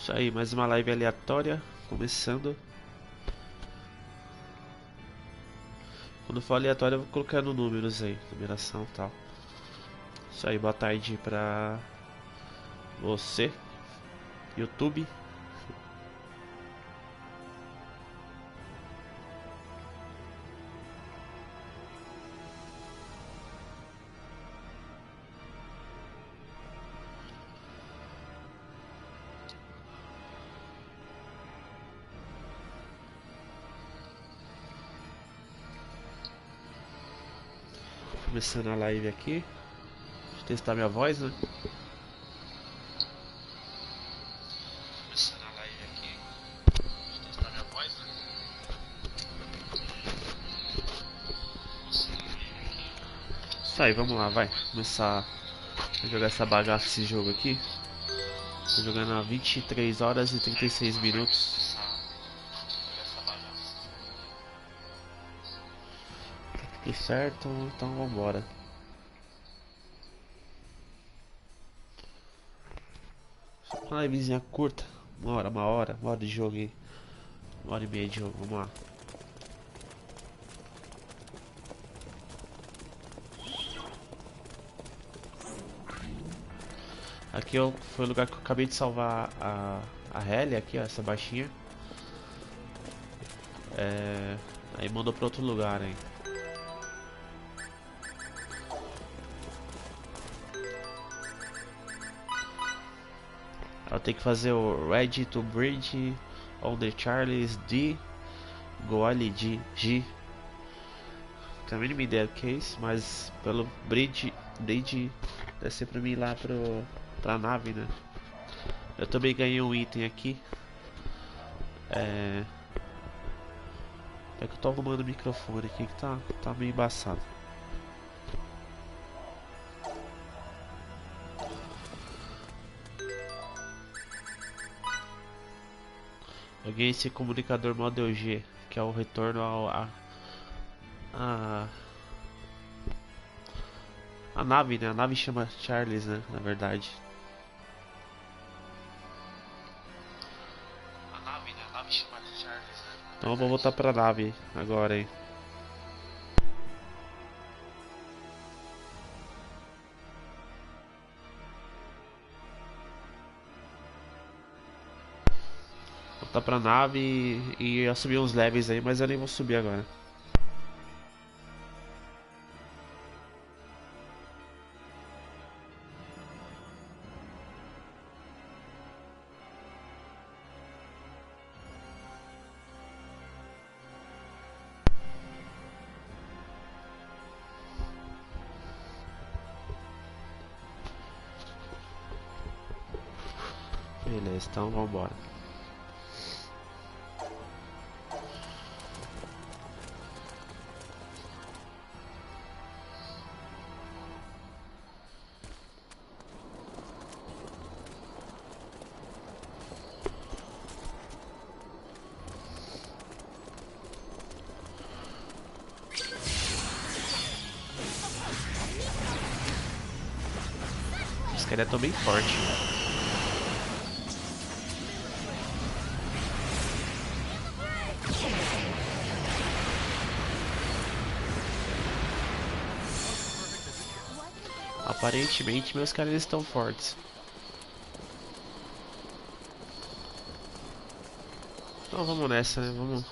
Isso aí, mais uma live aleatória começando. Quando for aleatório eu vou colocando números aí, numeração e tal. Isso aí, boa tarde pra você, YouTube. Começando a live aqui. Deixa eu testar minha voz, né? Começando a live aqui. Deixa eu testar minha voz, né? Isso aí, vamos lá, vai. Começar a jogar essa bagaça, esse jogo aqui. Tô jogando há 23 horas e 36 minutos. Tudo certo, então vambora. Uma livezinha curta, uma hora de jogo aí. 1h30 de jogo, vamos lá. Aqui foi o lugar que eu acabei de salvar a Aeeee aqui, ó, essa baixinha. Aí mandou pra outro lugar aí. Eu tenho que fazer o Ready to Bridge on the Charles D. Goali D. G. Tenho a mínima ideia do que é isso, mas pelo bridge deve ser pra mim ir lá pra nave, né? Eu também ganhei um item aqui. É que eu tô arrumando o microfone aqui que tá meio embaçado. Eu ganhei esse comunicador Model G, que é o retorno a nave, né? A nave chama Charles, né? Na verdade. A nave, né? A nave chama Charles, né? Então eu vou voltar pra nave agora, hein? Voltar pra nave e eu subir uns levels aí, mas eu nem vou subir agora. Beleza, então vambora. Os caras estão bem fortes. Aparentemente meus caras estão fortes. Então vamos nessa, né? Vamos.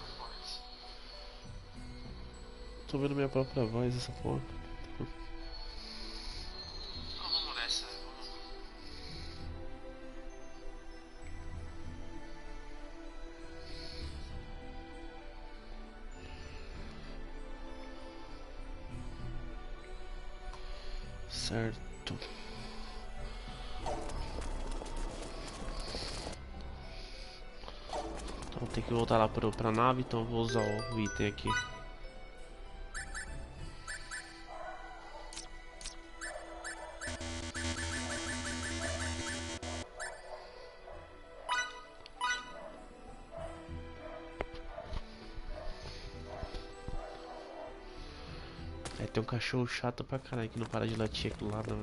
Tô vendo minha própria voz essa porra. Então vamos nessa, né? Vamos. Certo. Então tem que voltar lá pra nave, então eu vou usar o item aqui. Aí tem um cachorro chato pra caralho que não para de latir aqui do lado, né?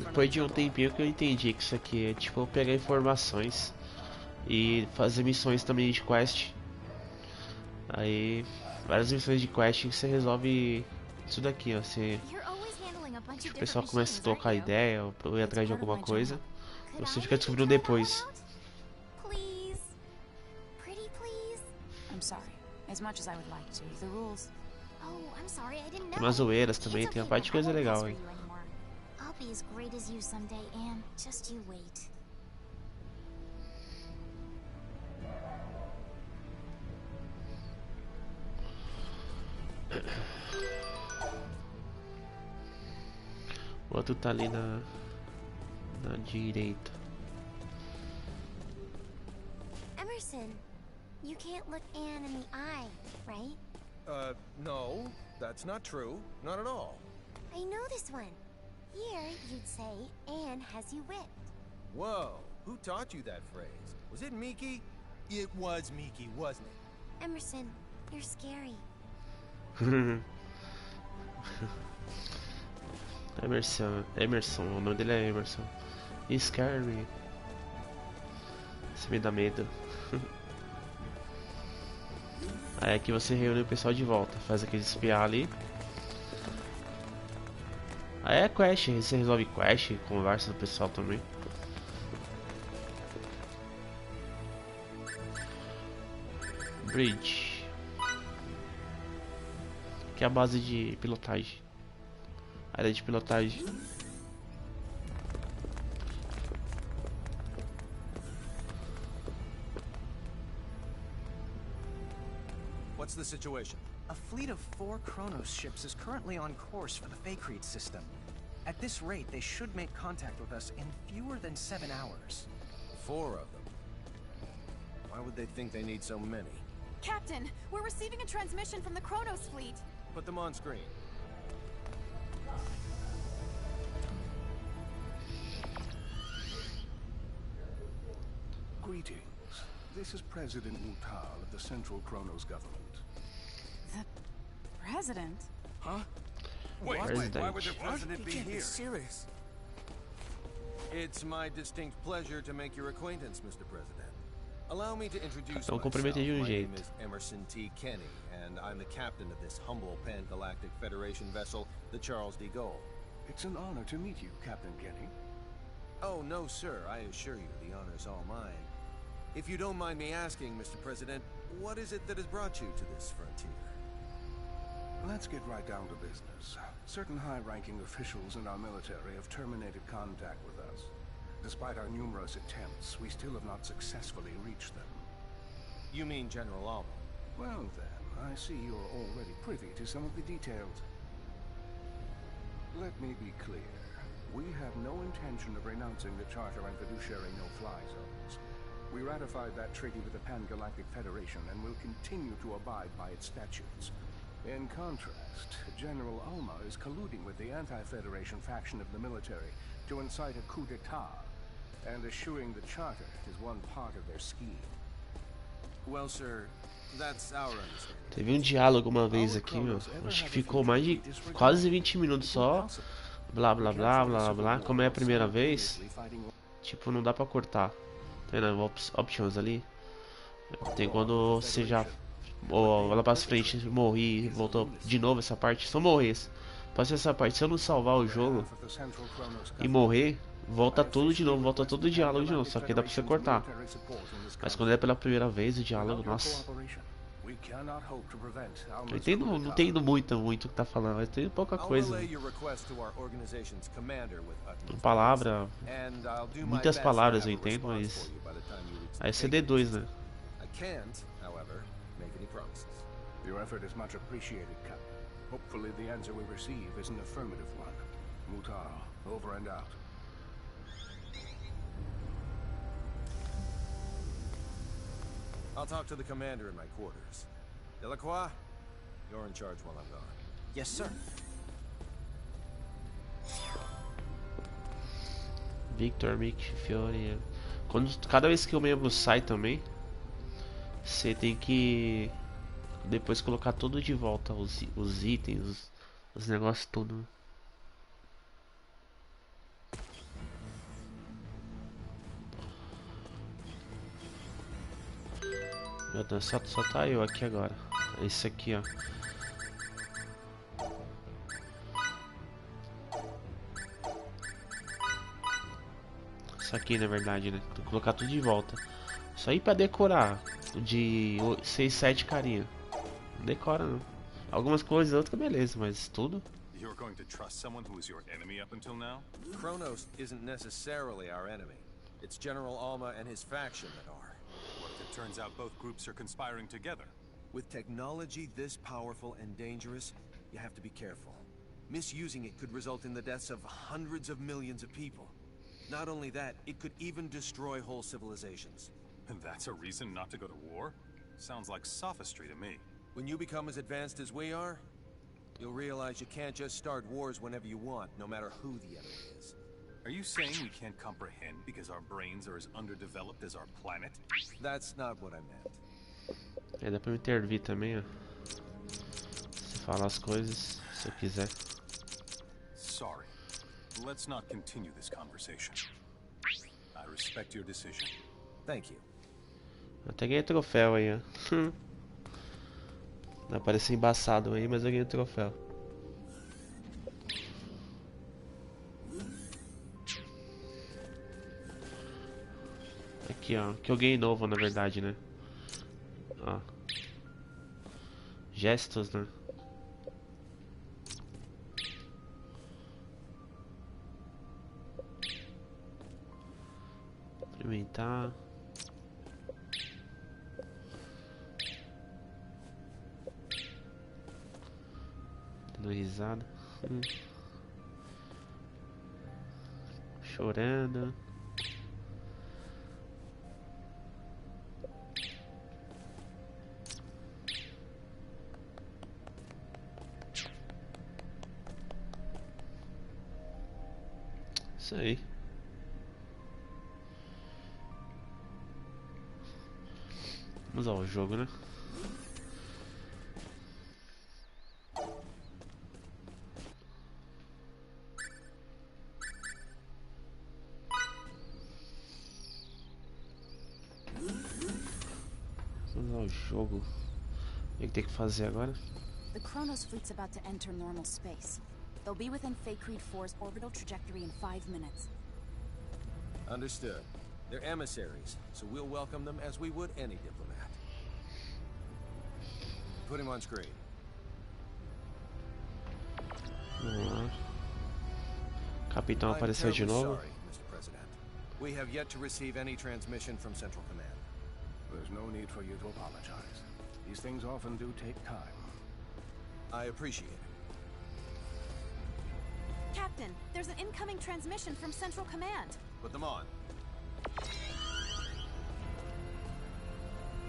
depois de um tempinho que eu entendi que isso aqui é tipo pegar informações e fazer missões também de quest. Aí, várias missões de quest que você resolve isso daqui, ó. Você, tipo, o pessoal começa a trocar ideia ou ir atrás de alguma coisa. Você fica descobrindo depois. Tem umas zoeiras também, tem uma parte de coisa legal, hein. O outro tá ali na direita. Emerson, you can't look Anne in the eye, right? No, that's not true. Not at all. I know this one. Here, you'd say Anne has you whipped. Whoa, who taught you that phrase? Was it Miki? It was Miki, wasn't it? Emerson, you're scary. Emerson, o nome dele é Emerson. Scary. Você me dá medo. Aí aqui você reúne o pessoal de volta, faz aquele espiar ali. Aí é quest, você resolve quest, conversa com o pessoal também. Bridge. Que é a base de pilotagem. Área de pilotagem. What's the situation? A fleet of 4 Kronos ships is currently on course for the Fakreed system. At this rate, they should make contact with us in fewer than 7 hours. 4 of them. Why would they think they need so many? Captain, we're receiving a transmission from the Kronos fleet. Put them on screen. Greetings. This is President Mutal of the Central Kronos government. The president? Huh? Wait, President. why would the president be can't be here? serious. It's my distinct pleasure to make your acquaintance, Mr. President. Allow me to introduce Então myself. cumprimentei de My name jeito. is Emerson T. Kenny, and I'm the captain of this humble pan-galactic Federation vessel, the Charles D. Gaulle. It's an honor to meet you, Captain Kenny. Oh, no, sir. I assure you, the honor's all mine. If you don't mind me asking, Mr. President, what is it that has brought you to this frontier? Let's get right down to business. Certain high-ranking officials in our military have terminated contact with us. Despite our numerous attempts, we still have not successfully reached them. You mean General Alba? Well then, I see you're already privy to some of the details. Let me be clear. We have no intention of renouncing the Charter and fiduciary no-fly zones. We ratified that treaty with the Pan-Galactic Federation and will continue to abide by its statutes. In contrast, General Alma is colluding with the anti-Federation faction of the military to incite a coup d'etat, and eschewing the Charter is one part of their scheme. Well, sir, that's our understanding. Teve um diálogo uma vez aqui, meu. Acho que ficou mais de quase 20 minutos só. Blá blá blá blá blá. Como é a primeira vez, tipo, não dá pra cortar. Tem na options ali. Tem quando você já ou lá pra frente morri e voltou de novo essa parte. Se eu morrer, pode ser essa parte. Se eu não salvar o jogo e morrer, volta tudo de novo, volta todo o diálogo de novo. Só que dá pra você cortar. Mas quando é pela primeira vez o diálogo, nossa. Eu entendo, não entendo muito o que tá falando, mas tem pouca coisa. Palavra, muitas palavras eu entendo, mas aí é CD2, né? Your effort is much appreciated, Captain. Hopefully the answer we receive is an affirmative one. Mutal, over and out. I'll talk to the commander in my quarters. Delacroix, you're in charge while I'm gone. Yes, sir. Victor, Mick, Fiore. Cada vez que o membro sai também, você tem que depois colocar tudo de volta, os itens, os negócios tudo. Meu Deus, só tá eu aqui agora. É isso aqui, ó. Isso aqui, na verdade, né? Tem que colocar tudo de volta. Isso aí pra decorar. De 6, 7 carinha. Não decora, não. Algumas coisas, outras, beleza, mas tudo. You're going to trust someone who was your enemy up until now? Kronos isn't necessarily our enemy. It's General Alma and his faction that are. What if it turns out both groups are conspiring together? With technology this powerful and dangerous, you have to be careful. Misusing it could result in the deaths of hundreds of millions of people. Not only that, it could even destroy whole civilizations. And that's a reason not to go to war? Sounds like sophistry to me. When you become as advanced as we are, you'll realize you can't just start wars whenever you want, no matter who the enemy is. Are you saying we can't comprehend because our brains are as underdeveloped as our planet? That's not what I meant. É, dá pra me intervir também, ó. Se falar as coisas, se eu quiser. Sorry. Let's not continue this conversation. I respect your decision. Thank you. Até ganhei troféu aí, ó. Vai parecer embaçado aí, mas eu ganhei troféu. Aqui, ó. Que eu ganhei novo, na verdade, né? Ó. Gestos, né? Experimentar. Dando risada. Chorando. Isso aí. Vamos ao jogo, né? Vamos ao jogo. O que tem que fazer agora? The Kronos fleet's about to enter normal space. They'll be within Feycreed 4's orbital trajectory in 5 minutes. Understood. They're emissaries, so we'll welcome them as we would any diplomat. Put him on screen. Vamos lá. Capitão apareceu de I'm terribly novo. sorry, Mr. President. We have yet to receive any transmission from Central Command. There's no need for you to apologize. These things often do take time. I appreciate it. Captain, there's an incoming transmission from Central Command. Put them on.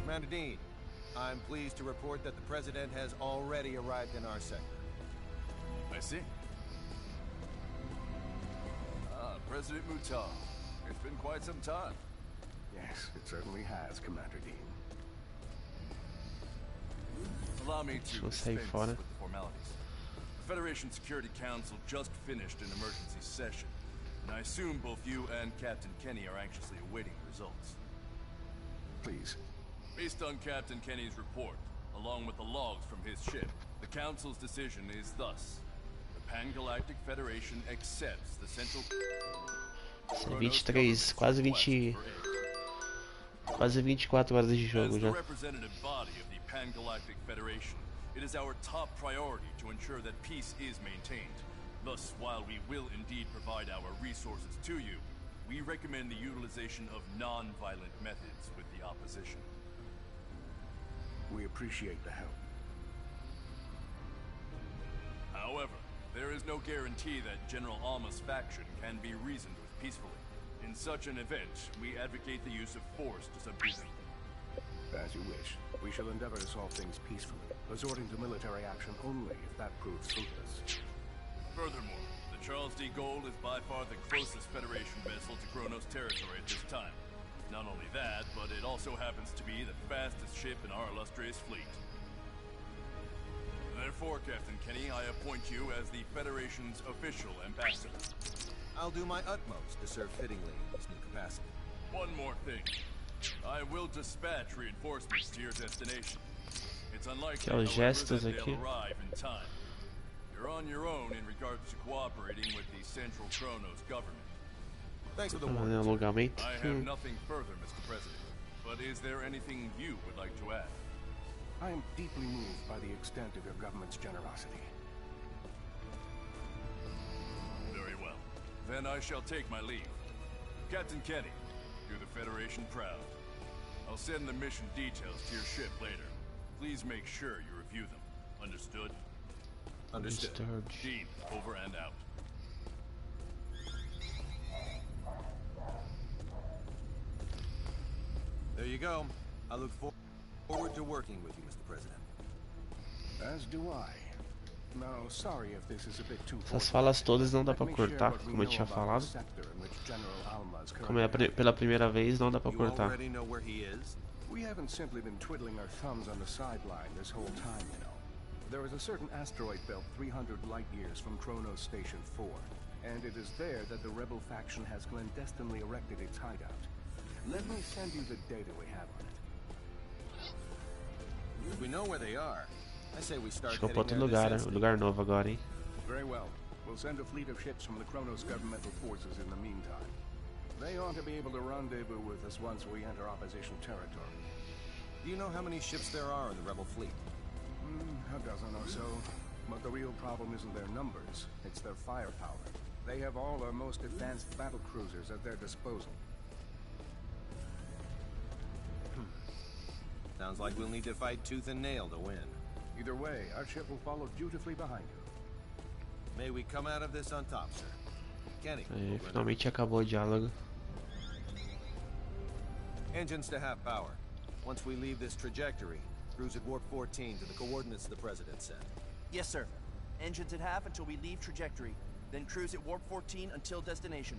Commander Dean, I'm pleased to report that the President has already arrived in our sector. I see. President Mutal. It's been quite some time. Yes, it certainly has, Commander Dean. Allow me to Deixa eu sair dispense fora. with the formalities. The Federation Security Council just finished an emergency session, and I assume both you and Captain Kenny are anxiously awaiting the results. Please. Based on Captain Kenny's report, along with the logs from his ship, the Council's decision is thus. The Pan-Galactic Federation accepts the Central... 23, quase 20... Quase 24 horas de jogo As já. the representative body of the Pan-Galactic Federation, it is our top priority to ensure that peace is maintained. Thus, while we will indeed provide our resources to you, we recommend the utilization of non-violent methods with the opposition. We appreciate the help. However, there is no guarantee that General Alma's faction can be reasoned with peacefully. In such an event, we advocate the use of force to subdue them. As you wish. We shall endeavor to solve things peacefully, resorting to military action only if that proves fruitless. Furthermore, the Charles D. Gold is by far the closest Federation vessel to Kronos territory at this time. Not only that, but it also happens to be the fastest ship in our illustrious fleet. Therefore, Captain Kenny, I appoint you as the Federation's official ambassador. I'll do my utmost to serve fittingly in this new capacity. One more thing. I will dispatch reinforcements to your destination. It's unlikely, Que é os however, gestos that aqui. they'll arrive in time. You're on your own in regards to cooperating with the Central Chronos government. Thanks for the Ah, warning. alongamento. I have nothing further, Mr. President. But is there anything you would like to add? I am deeply moved by the extent of your government's generosity. Very well. Then I shall take my leave. Captain Kenny, do the Federation proud. I'll send the mission details to your ship later. Please make sure you review them. Understood? Understood. Dean, over and out. There you go. I look forward to working with you, Mr. President. As do I. Now, sorry if this is a bit too Essas falas todas não dá pra cortar, como eu tinha falado. Como é pela primeira vez, não dá pra You cortar. already know where he is? We haven't simply been twiddling our thumbs on the sideline this whole time, you know. There is a certain asteroid belt 300 light years from Chronos Station 4, and it is there that the rebel faction has clandestinely erected its hideout. Let me send you the data we have on it. We know where they are. I say we start Acho que eu vou pra heading outro there lugar, this um lugar novo agora, hein? Very well. We'll send a fleet of ships from the Chronos governmental forces in the meantime. They ought to be able to rendezvous with us once we enter opposition territory. Do you know how many ships there are in the rebel fleet? A dozen or so. But the real problem isn't their numbers, it's their firepower. They have all our most advanced battle cruisers at their disposal. Sounds like we'll need to fight tooth and nail to win. Either way, our ship will follow dutifully behind you. May we come out of this on top, sir. Kenny. Aí, finalmente acabou o diálogo. Engines to half power. Once we leave this trajectory, cruise at warp 14 to the coordinates the President set. Yes, sir. Engines at half until we leave trajectory. Then cruise at warp 14 until destination.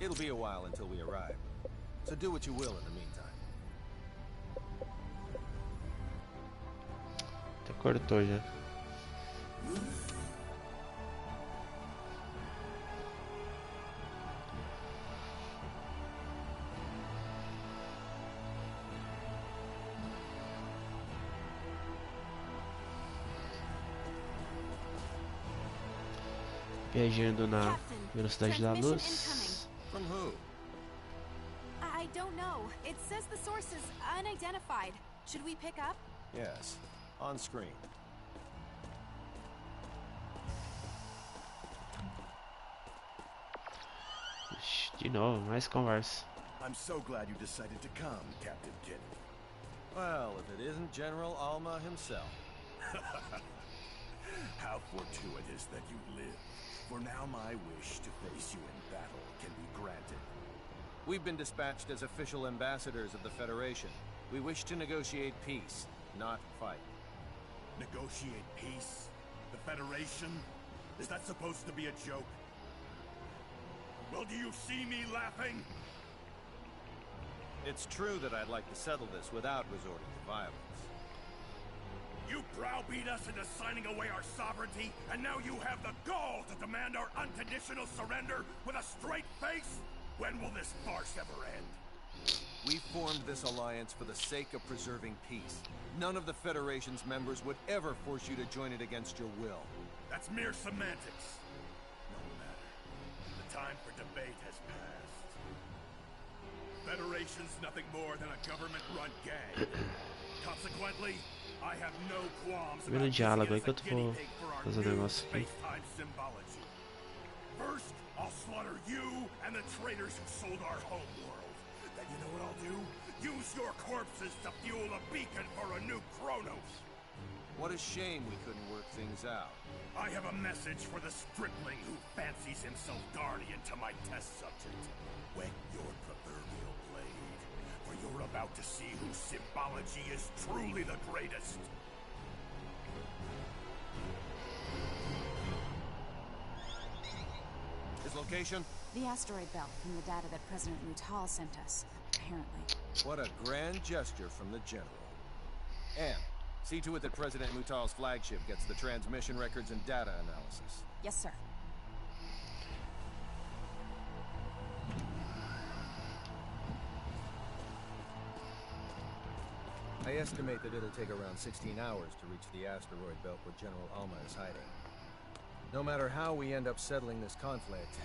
It'll be a while until we arrive, so do what you will in the meantime. Até cortou já. Viajando na velocidade da luz. From who? I don't know. It says the source is unidentified. Should we pick up? Yes, on screen. Ixi, de novo, mais conversa. I'm so glad you decided to come, Captain Kenny. Well, if it isn't General Alma himself. How fortuitous that you live. For now my wish to face you in battle can be granted. We've been dispatched as official ambassadors of the Federation. We wish to negotiate peace, not fight. Negotiate peace? The Federation? Is that supposed to be a joke? Well, do you see me laughing? It's true that I'd like to settle this without resorting to violence. You browbeat us into signing away our sovereignty, and now you have the gall to demand our unconditional surrender with a straight face? When will this farce ever end? We formed this alliance for the sake of preserving peace. None of the Federation's members would ever force you to join it against your will. That's mere semantics. No matter. The time for debate has passed. Federation's nothing more than a government-run gang. Consequently, I have no qualms Vendo o about diálogo aí using que it eu as a guinea tô pig for our fazendo um new negócio aqui. space-time symbology. First, I'll slaughter you and the traitors who sold our home world. Then you know what I'll do? Use your corpses to fuel a beacon for a new Chronos. What a shame we couldn't work things out. I have a message for the stripling who fancies himself guardian to my test subject. Wet your proverbial blade, for you're about to see whose symbology is truly the greatest. His location? The asteroid belt from the data that President Mutal sent us, apparently. What a grand gesture from the General. And see to it that President Mutal's flagship gets the transmission records and data analysis. Yes, sir. I estimate that it'll take around 16 hours to reach the asteroid belt where General Alma is hiding. No matter how we end up settling this conflict,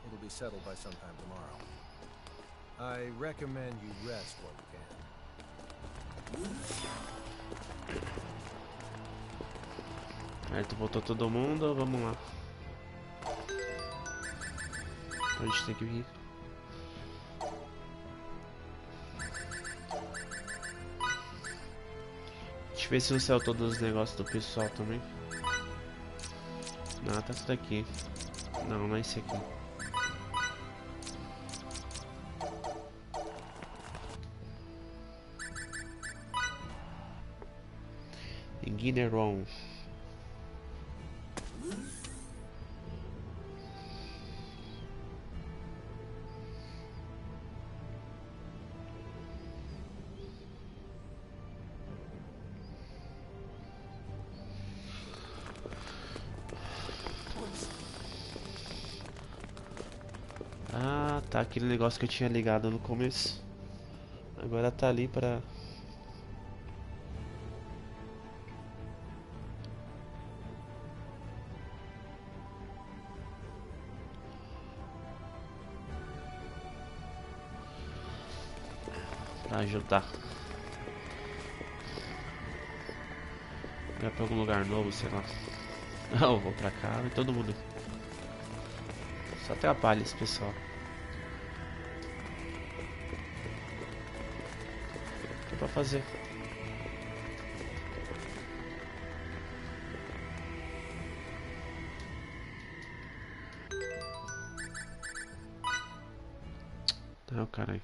it'll be settled by sometime tomorrow. I recommend you rest while you can. Certo, voltou todo mundo, vamos lá. A gente tem que vir. Deixa eu ver se não saiu todos os negócios do pessoal também. Não, tá tudo aqui. Não, não é esse aqui. Guineron. Ah, tá, aquele negócio que eu tinha ligado no começo. Agora tá ali pra... pra ajudar. Vai pra algum lugar novo, sei lá. Eu vou pra cá e todo mundo. Só atrapalha esse pessoal. O que é pra fazer? Ah, caralho.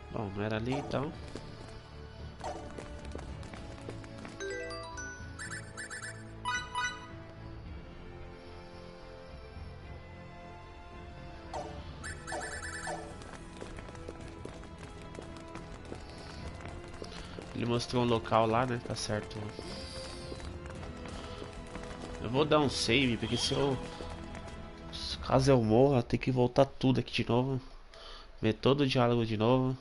Bom, não era ali então. Ele mostrou um local lá, né? Tá certo. Eu vou dar um save, porque se eu... caso eu morra, tem que voltar tudo aqui de novo. Ver todo o diálogo de novo.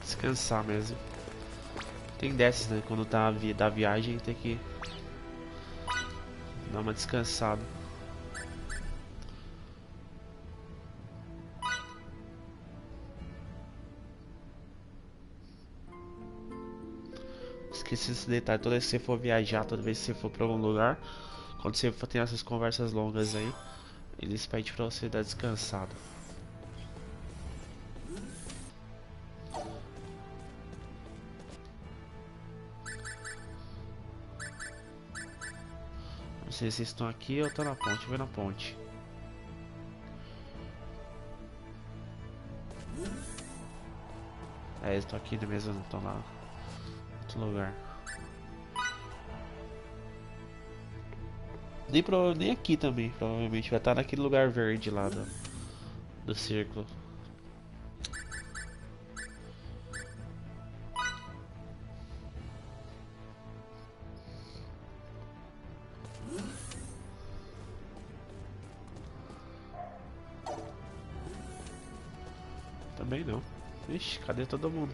Descansar mesmo. Tem dessas, né? Quando tá da viagem tem que dar uma descansada. Esqueci esse detalhe, toda vez que você for viajar, toda vez que você for pra algum lugar, quando você for ter essas conversas longas aí, eles pedem pra você dar descansada. Não sei se vocês estão aqui ou estão na ponte. Vou na ponte. É, eles estão aqui mesmo, não estão lá em outro lugar. Nem aqui também, provavelmente. Vai estar naquele lugar verde lá do círculo. Também não. Ixi, cadê todo mundo?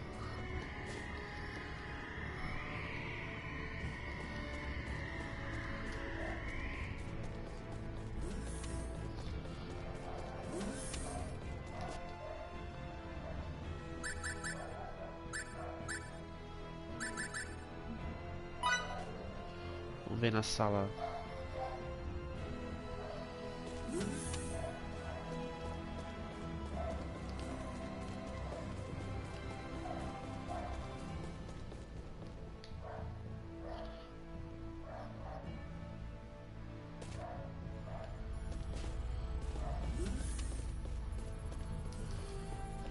Vamos ver na sala.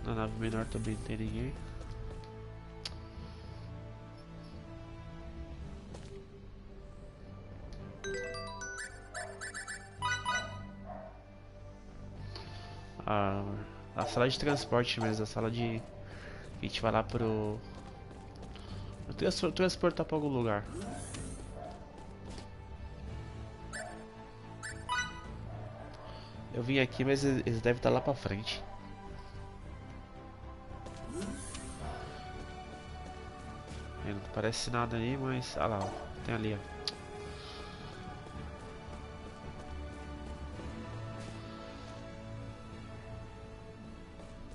Na nave menor também não tem ninguém. A sala de transporte mesmo, a sala de... A gente vai lá pro... transportar pra algum lugar. Eu vim aqui, mas eles devem estar lá pra frente. Não parece nada aí, mas... Ah lá, ó. Tem ali, ó.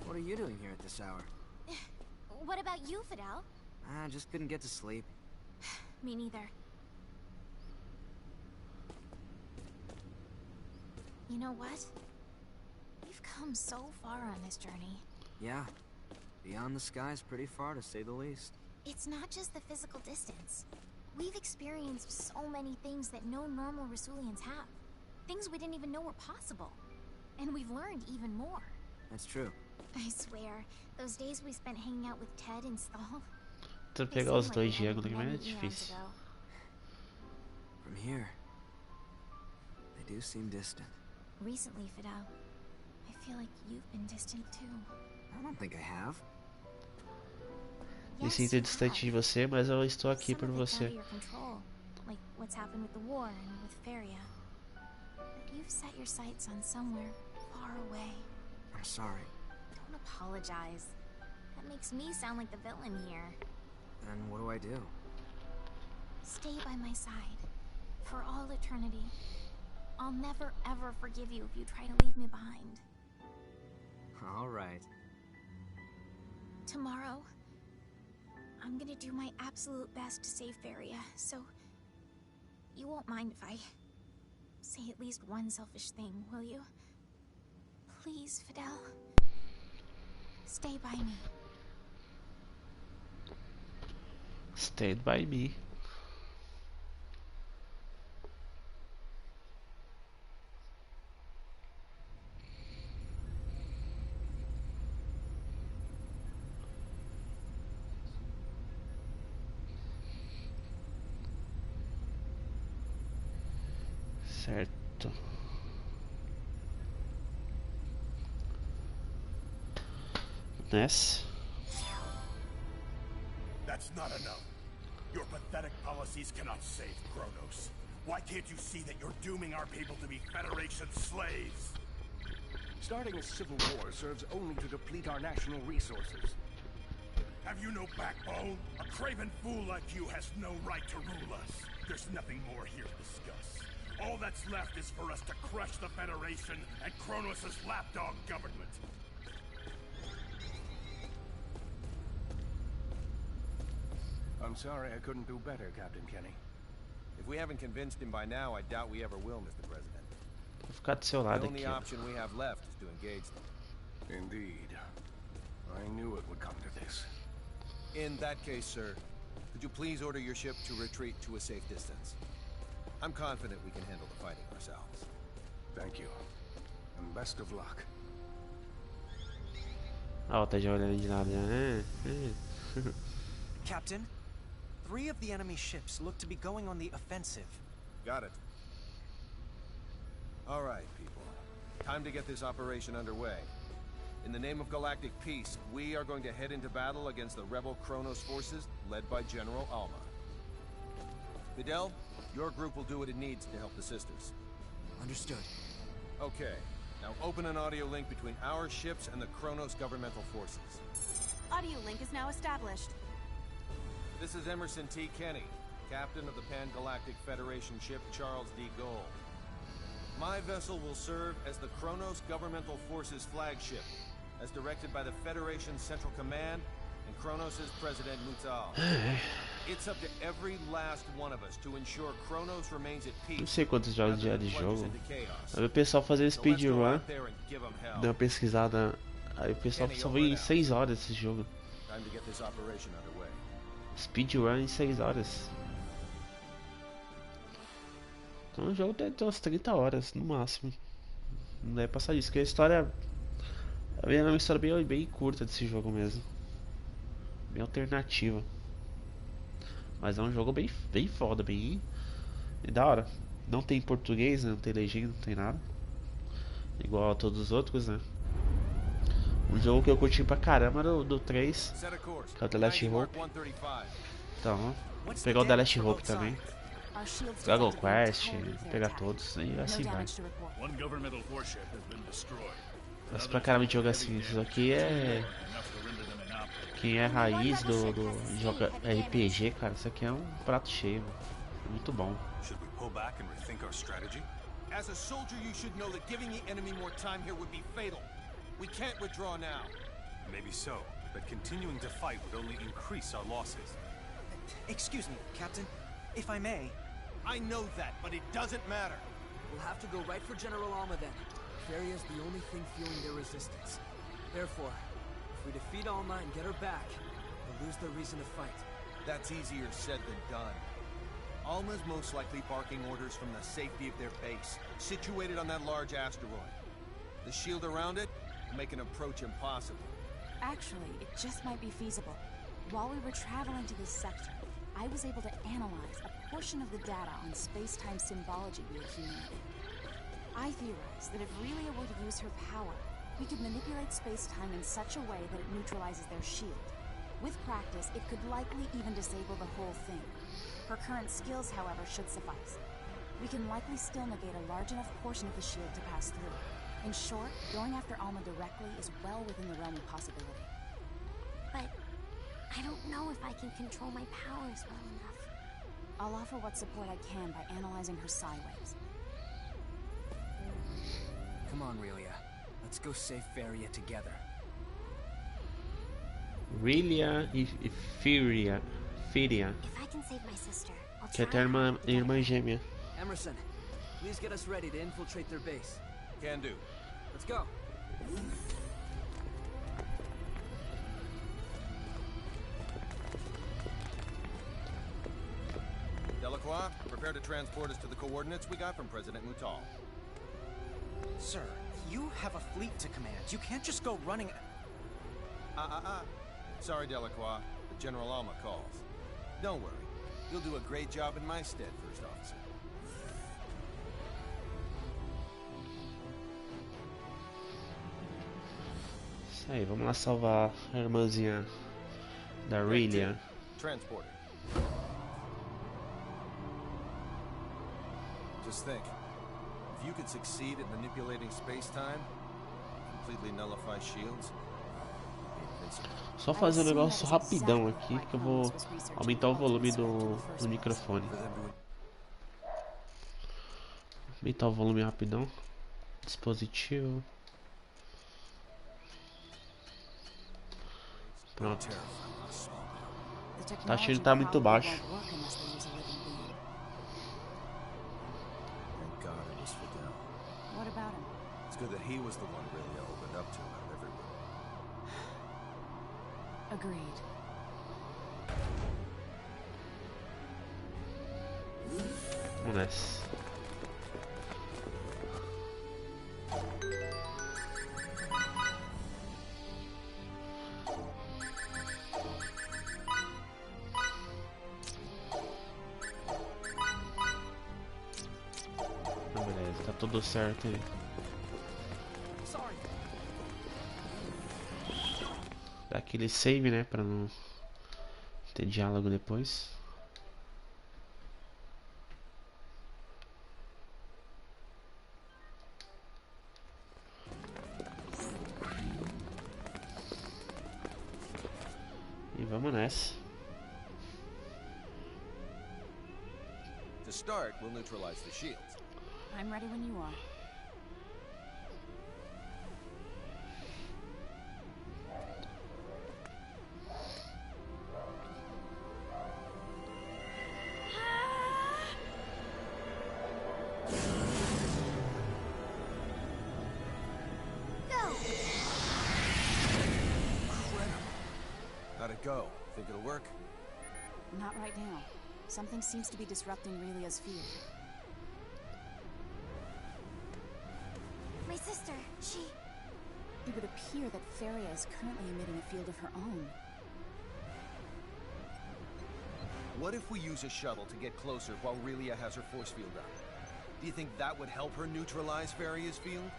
What are you doing here at this hour? What about you, Fidel? I just couldn't get to sleep. Me neither. You know what? We've come so far on this journey. Yeah. Beyond the skies pretty far, to say the least. It's not just the physical distance. We've experienced so many things that no normal Rasulians have. Things we didn't even know were possible. And we've learned even more. That's true. I swear, those days we spent hanging out with Ted and Stahl. Tentando pegar os dois de ângulo, mas é difícil. From here, they do seem distant. Recently, Fidel, I feel like you've been distant too. I don't think I have. Me sinto distante de você, mas eu estou aqui por você. Like what's happened with the war and with Feria. But you've set your sights on somewhere far away. I'm sorry. Don't apologize. That makes me sound like the villain here. Then what do I do? Stay by my side. For all eternity. I'll never ever forgive you if you try to leave me behind. All right. Tomorrow, I'm gonna do my absolute best to save Feria, so you won't mind if I say at least one selfish thing, will you? Please, Fidel. Stay by me. Stand by me. Certo. Ness. That's not enough. Your pathetic policies cannot save Kronos. Why can't you see that you're dooming our people to be Federation slaves? Starting a civil war serves only to deplete our national resources. Have you no backbone? A craven fool like you has no right to rule us. There's nothing more here to discuss. All that's left is for us to crush the Federation and Kronos' lapdog government. I'm sorry I couldn't do better, Captain Kenny. If we haven't convinced him by now, I doubt we ever will, Mr. President. Vou ficar do seu The lado only aqui. option we have left is to engage them. Indeed. I knew it would come to this. In that case, sir, could you please order your ship to retreat to a safe distance? I'm confident we can handle the fighting ourselves. Thank you. And best of luck. Ó, tá já olhando de lado. Captain, 3 of the enemy ships look to be going on the offensive. Got it. All right, people. Time to get this operation underway. In the name of galactic peace, we are going to head into battle against the rebel Kronos forces led by General Alma. Fidel, your group will do what it needs to help the sisters. Understood. Okay. Now open an audio link between our ships and the Kronos governmental forces. Audio link is now established. This is Emerson T. Kenny, captain of the Pan-Galactic Federation ship Charles D. Gold. My vessel will serve as the Kronos governmental forces flagship, as directed by the Federation's Central Command and Kronos' President Mutal. It's up to every last one of us to ensure Kronos remains at peace. Não sei quantos jogos já de jogo. Eu vi o pessoal fazer speedrun, deu uma pesquisada, aí o pessoal só viu em 6 horas esse jogo. Speedrun em 6 horas. Então o jogo deve ter umas 30 horas no máximo. Não deve passar disso, porque a história é uma história bem curta desse jogo mesmo. Bem alternativa. Mas é um jogo bem foda, bem da hora. Não tem português, né? Não tem legenda, não tem nada. Igual a todos os outros, né? Um jogo que eu curti pra caramba do 3, que é o The Last Hope. Então, vou pegar o The Last Hope também. Dragon Quest, vou pegar todos e assim vai. Gosto pra caramba de jogo assim. Isso aqui é... Quem é raiz do joga RPG, cara, isso aqui é um prato cheio, muito bom. As a soldier, you should know that giving the enemy more time here would be fatal. We can't withdraw now. Maybe so, but continuing to fight would only increase our losses. Excuse me, Captain, if I may. I know that, but it doesn't matter. We'll have to go right for General Alma then. Faria's the only thing fueling their resistance. Therefore, if we defeat Alma and get her back, we'll lose their reason to fight. That's easier said than done. Alma's most likely barking orders from the safety of their base, situated on that large asteroid. The shield around it will make an approach impossible. Actually, it just might be feasible. While we were traveling to this sector, I was able to analyze a portion of the data on space-time symbology we accumulated. I theorized that if Relia were to use her power, we could manipulate space-time in such a way that it neutralizes their shield. With practice, it could likely even disable the whole thing. Her current skills, however, should suffice. We can likely still negate a large enough portion of the shield to pass through. In short, going after Alma directly is well within the realm of possibility. But I don't know if I can control my powers well enough. I'll offer what support I can by analyzing her psi waves. Come on, Relia. Let's go save Faria together. Relia e Firia. If I can save my sister, I'll Que try. é a irmã gêmea. Emerson, please get us ready to infiltrate their base. Can do. Let's go. Delacroix, prepare to transport us to the coordinates we got from President Mutal. Sir, you have a fleet to command. You can't just go running... Sorry, Delacroix, but General Alma calls. Don't worry. You'll do a great job in my stead, First Officer. Isso aí, vamos lá salvar a irmãzinha da Relia. Transporter. Just think, if you could succeed at manipulating space-time, completely nullify shields, só fazer um negócio rapidão aqui que eu vou aumentar o volume do microfone. Aumentar o volume rapidão. Dispositivo. Pronto. Tá achando que tá muito baixo. Thank God it was Fidel. What about him? It's good that he was the one really opened up to him out of everyone. Agreed. Vamos nessa. Ah, beleza, tá tudo certo aí. Dá aquele save, né, pra não ter diálogo depois. E vamos nessa. To start, we'll neutralize the shields. I'm ready when you are. How'd it go? Think it'll work? Not right now. Something seems to be disrupting Relia's field. My sister, she... It would appear that Feria is currently emitting a field of her own. What if we use a shuttle to get closer while Relia has her force field up? Do you think that would help her neutralize Feria's field?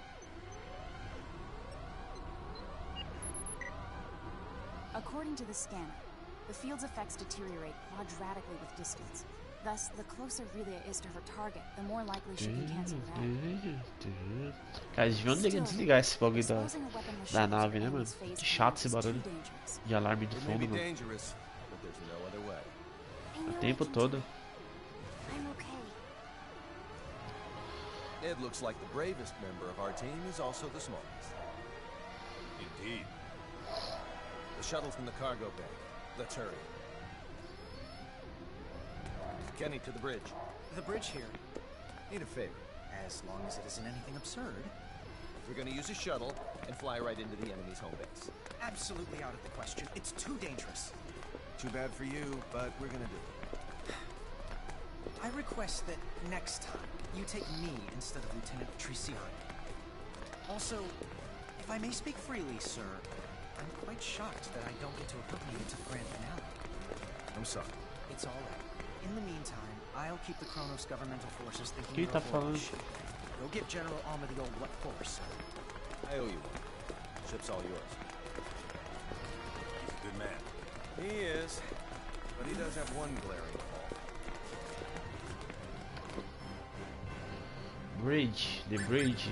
According to the scanner, the field's effects deteriorate quadratically with distance. Thus, the closer Relia is to her target, the more likely she can cancel it out. Cara, eles deviam desligar esse bagulho da nave, né, mano? Que chato esse barulho de alarme de fundo, mano. O tempo todo. It looks like the bravest member of our team is also the smallest. Indeed. The shuttle's in the cargo bay. Let's hurry. Kenny, to the bridge. The bridge here. Need a favor. As long as it isn't anything absurd. We're gonna use a shuttle and fly right into the enemy's home base. Absolutely out of the question. It's too dangerous. Too bad for you, but we're gonna do it. I request that next time you take me instead of Lieutenant Trician. Also, if I may speak freely, sir, I'm quite shocked that I don't get to accompany you to the grand finale. I'm sorry. It's all right. In the meantime, I'll keep the Kronos governmental forces thinking Que you're tá aboard the falando? ship. Go give General Alma the old what for, sir. I owe you one. Ship's all yours. He's a good man. He is, but he does have one glaring fault. Bridge, the bridge.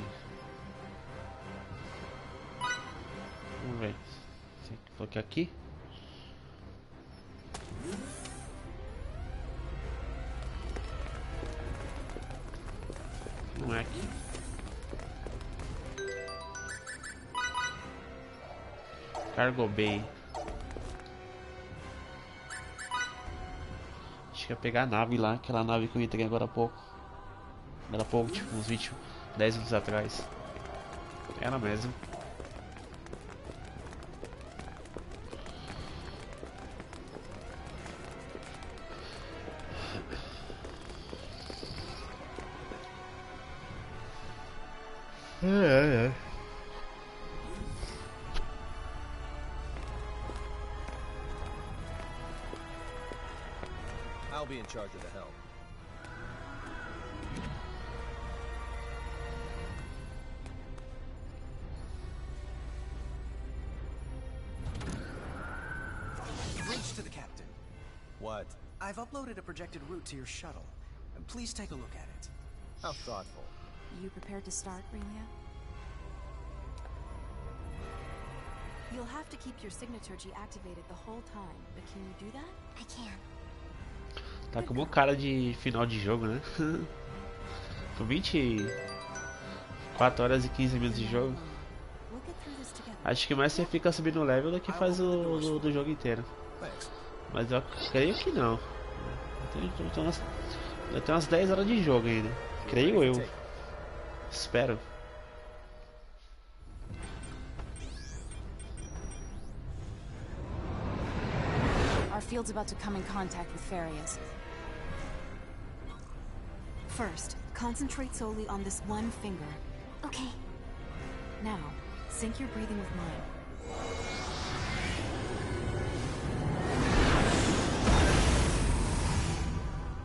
Vamos ver. Tem que colocar aqui. Não é aqui. Cargo Bay. Acho que ia pegar a nave lá, aquela nave que eu entrei agora há pouco. Agora há pouco, tipo, uns 10 minutos atrás. Ela mesmo. I'll be in charge of the helm. Bridge to the captain. What? I've uploaded a projected route to your shuttle. Please take a look at it. How thoughtful. You prepared to start, Relia? You'll have to keep your signaturgy activated the whole time, but can you do that? I can. Tá com uma cara de final de jogo, né? Com 24 horas e 15 minutos de jogo. Acho que mais você fica subindo o level do que faz o do jogo inteiro. Mas eu creio que não. Eu tenho umas 10 horas de jogo ainda. Creio eu. Espero. Our field's about to come in contact with Feria's. First, concentrate solely on this one finger. Okay. Now, sync your breathing with mine.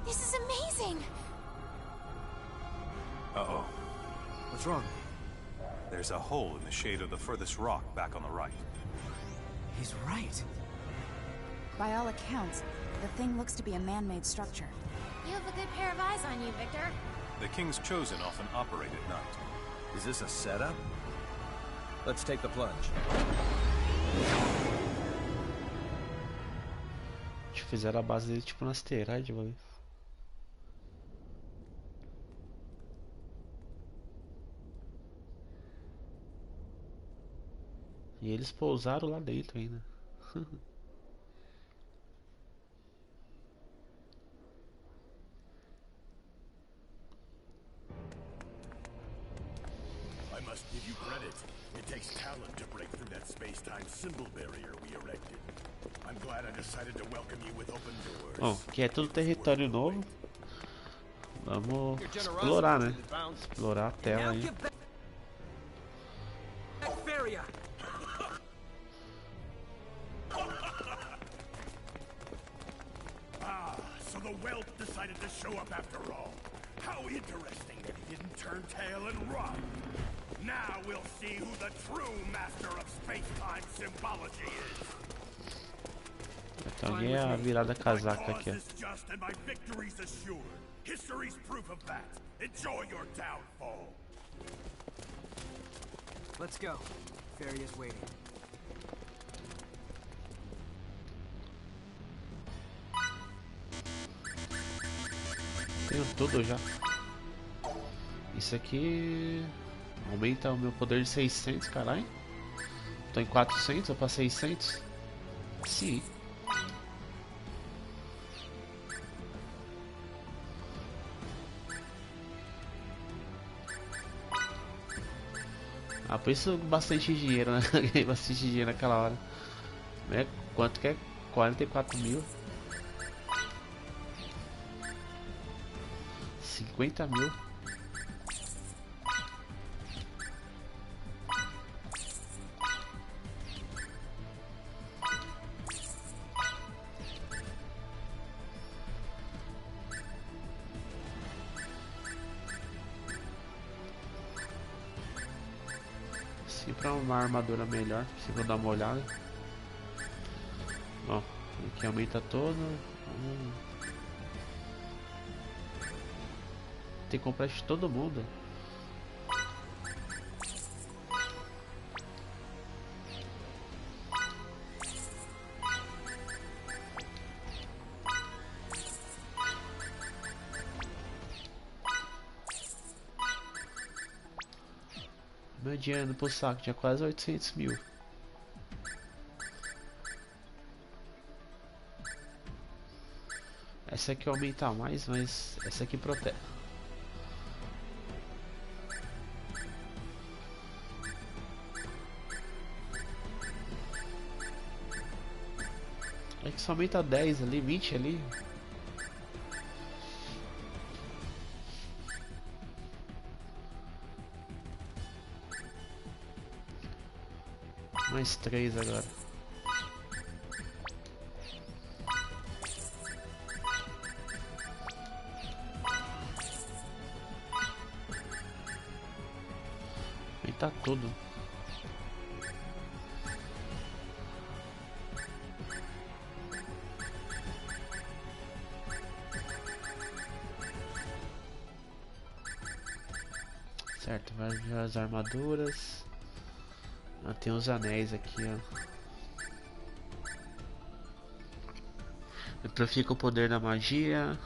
This is amazing! Uh-oh. What's wrong? There's a hole in the shade of the furthest rock back on the right. He's right. By all accounts, the thing looks to be a man-made structure. You have a good pair of eyes on you, Victor. The King's Chosen often operate at night. Is this a setup? Let's take the plunge. Fizeram a base dele tipo no asteroide, mano. E eles pousaram lá dentro ainda. I must give you credit. It takes talent to break through that space-time symbol barrier we erected. I'm glad I decided to welcome you with open doors. Bom, aqui é tudo território novo. Vamos explorar, né? Explorar a tela aí. Ah, so the whelp decided to show up after all. How interesting that he didn't turn tail and run. Now we'll see who the true master of space-time symbology is. Então alguém é a virada casaca aqui, ó. History's proof of that. Enjoy your downfall. Let's go. Ferry is waiting. Tenho tudo já. Isso aqui aumenta o meu poder de 600, caralho. Tô em 400, ou pra 600? Sim. Ah, por isso bastante dinheiro, né? Ganhei bastante dinheiro naquela hora. Né? Quanto que é? 44 mil. 50 mil. Sim, pra uma armadura melhor, se vou dar uma olhada. Ó, aqui aumenta todo. Tem que comprar de todo mundo. Meu dinheiro pro saco tinha quase 800 mil. Essa aqui aumenta mais, mas essa aqui protege. É que só aumenta 10 ali, 20 ali. Mais 3 agora. Aumenta tudo. Certo, vai ver as armaduras. Ah, tem os anéis aqui, ó. Amplifica o poder da magia.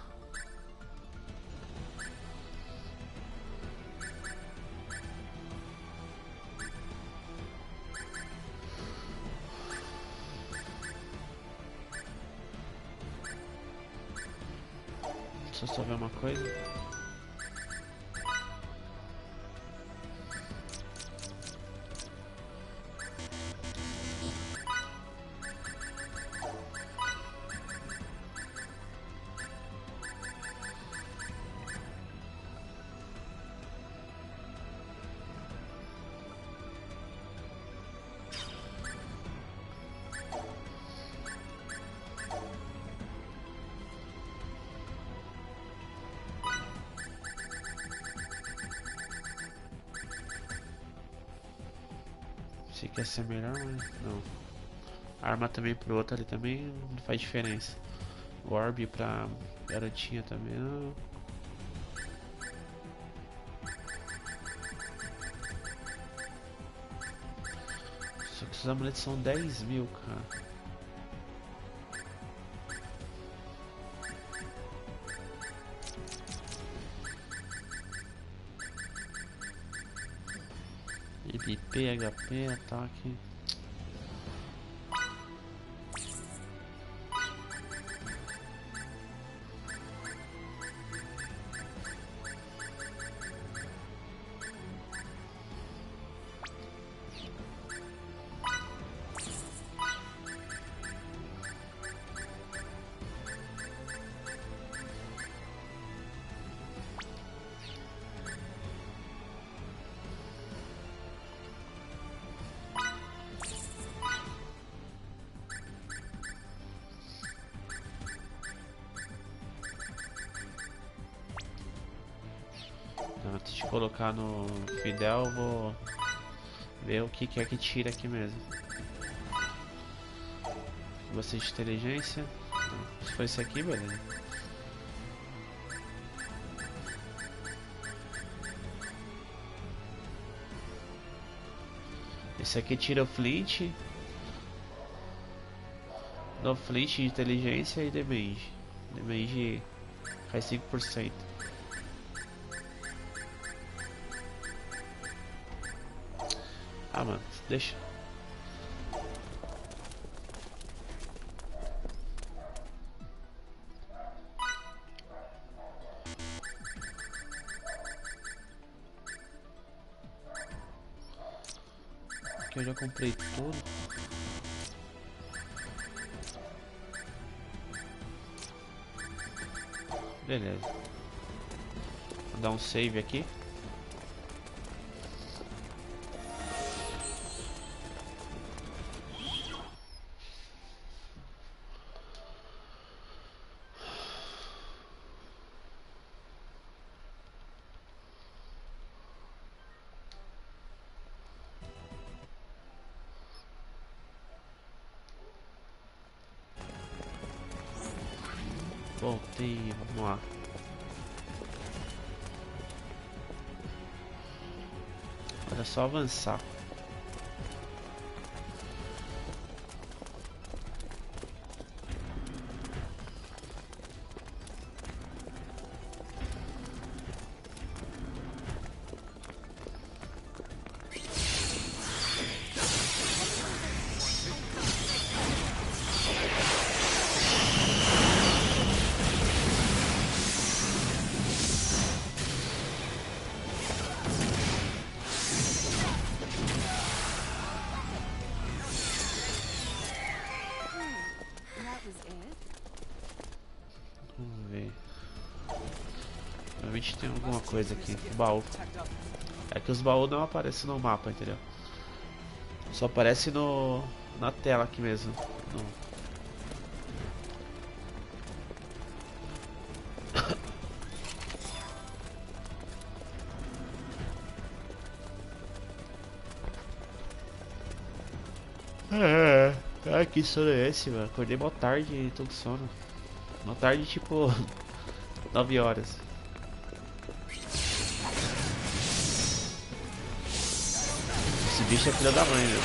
Deixa eu só ver uma coisa. Se quer ser melhor, mas não. Arma também pro outro ali também não faz diferença. Orb pra garotinha também não. Só que os amuletos são 10.000, cara. IP, HP, ataque. Antes de colocar no Fidel, eu vou ver o que é que tira aqui mesmo. Você de inteligência. Se for esse aqui, beleza. Esse aqui tira o Fleet. No Fleet de inteligência e damage. Damage faz 5%. Ah, mano, deixa. Aqui eu já comprei tudo. Beleza. Vou dar um save aqui. Voltei, vamos lá. Agora é só avançar. Vamos ver. Realmente tem alguma coisa aqui. Baú. É que os baús não aparecem no mapa, entendeu? Só aparece na tela aqui mesmo. Cara, que sono é esse, mano? Acordei mó tarde e tô com sono. Mó tarde, tipo 9 horas. Esse bicho é filho da mãe, meu.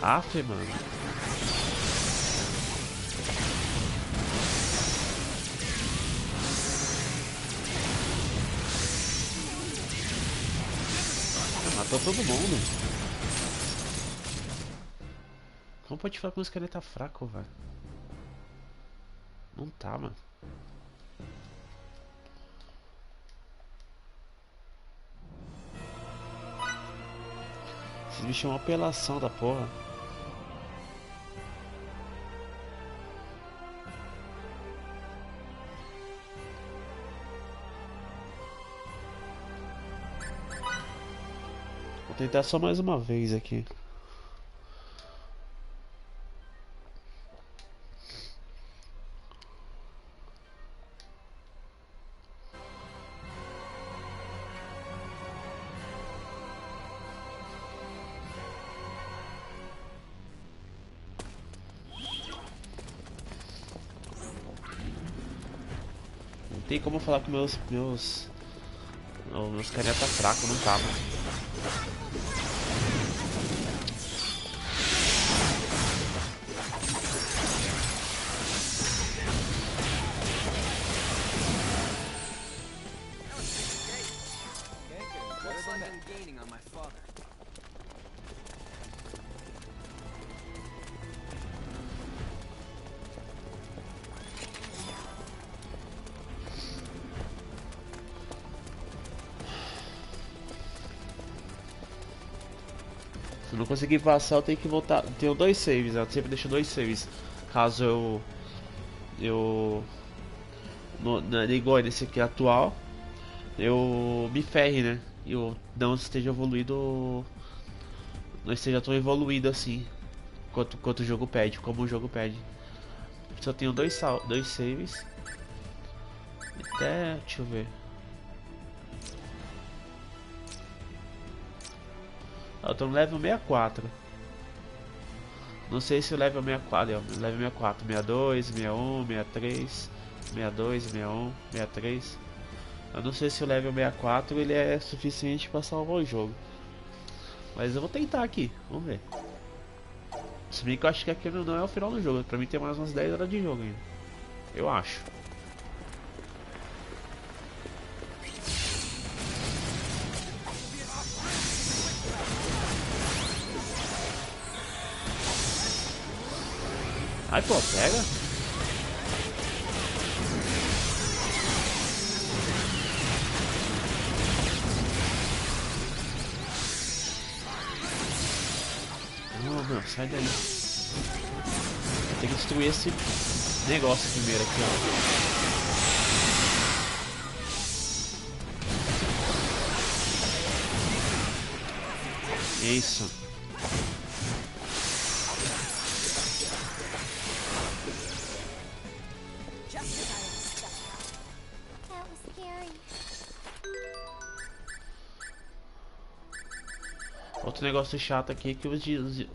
Aff, mano. Matou todo mundo. Como pode falar que o esqueleto tá fraco, velho? Não tá, mano. Esse bicho é uma apelação da porra. Vou tentar só mais uma vez aqui. tem como falar com meus carinha tá fraco, não tá, mano. Se eu não conseguir passar, eu tenho que voltar. Tenho 2 saves, eu sempre deixo 2 saves. Caso igual nesse aqui atual, eu me ferre, né? Eu não esteja evoluído. Não esteja tão evoluído assim. Quanto o jogo pede, como o jogo pede. Só tenho 2 saves. Até. Deixa eu ver. Eu tô no level 64. Não sei se o level 64 é o level 64, 62, 61, 63, 62, 61, 63. Eu não sei se o level 64 ele é suficiente para salvar o jogo. Mas eu vou tentar aqui, vamos ver. Se bem que eu acho que aquilo não é o final do jogo. Pra mim tem mais umas 10 horas de jogo ainda. Eu acho. Ai, pô, pega. Não, meu, sai daí. Tem que destruir esse negócio primeiro aqui, ó. Isso. Outro negócio chato aqui é que eu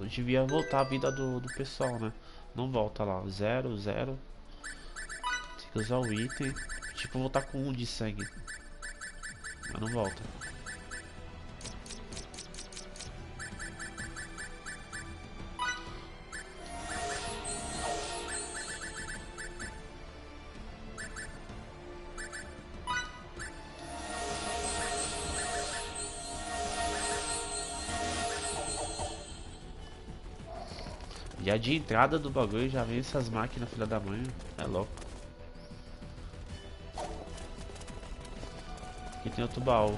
devia voltar a vida do pessoal, né? Não volta lá, 0, 0. Tem que usar o item. Tipo, voltar com 1 de sangue. Mas não volta. Já de entrada do bagulho já vem essas máquinas, filha da mãe. É louco. Aqui tem outro baú.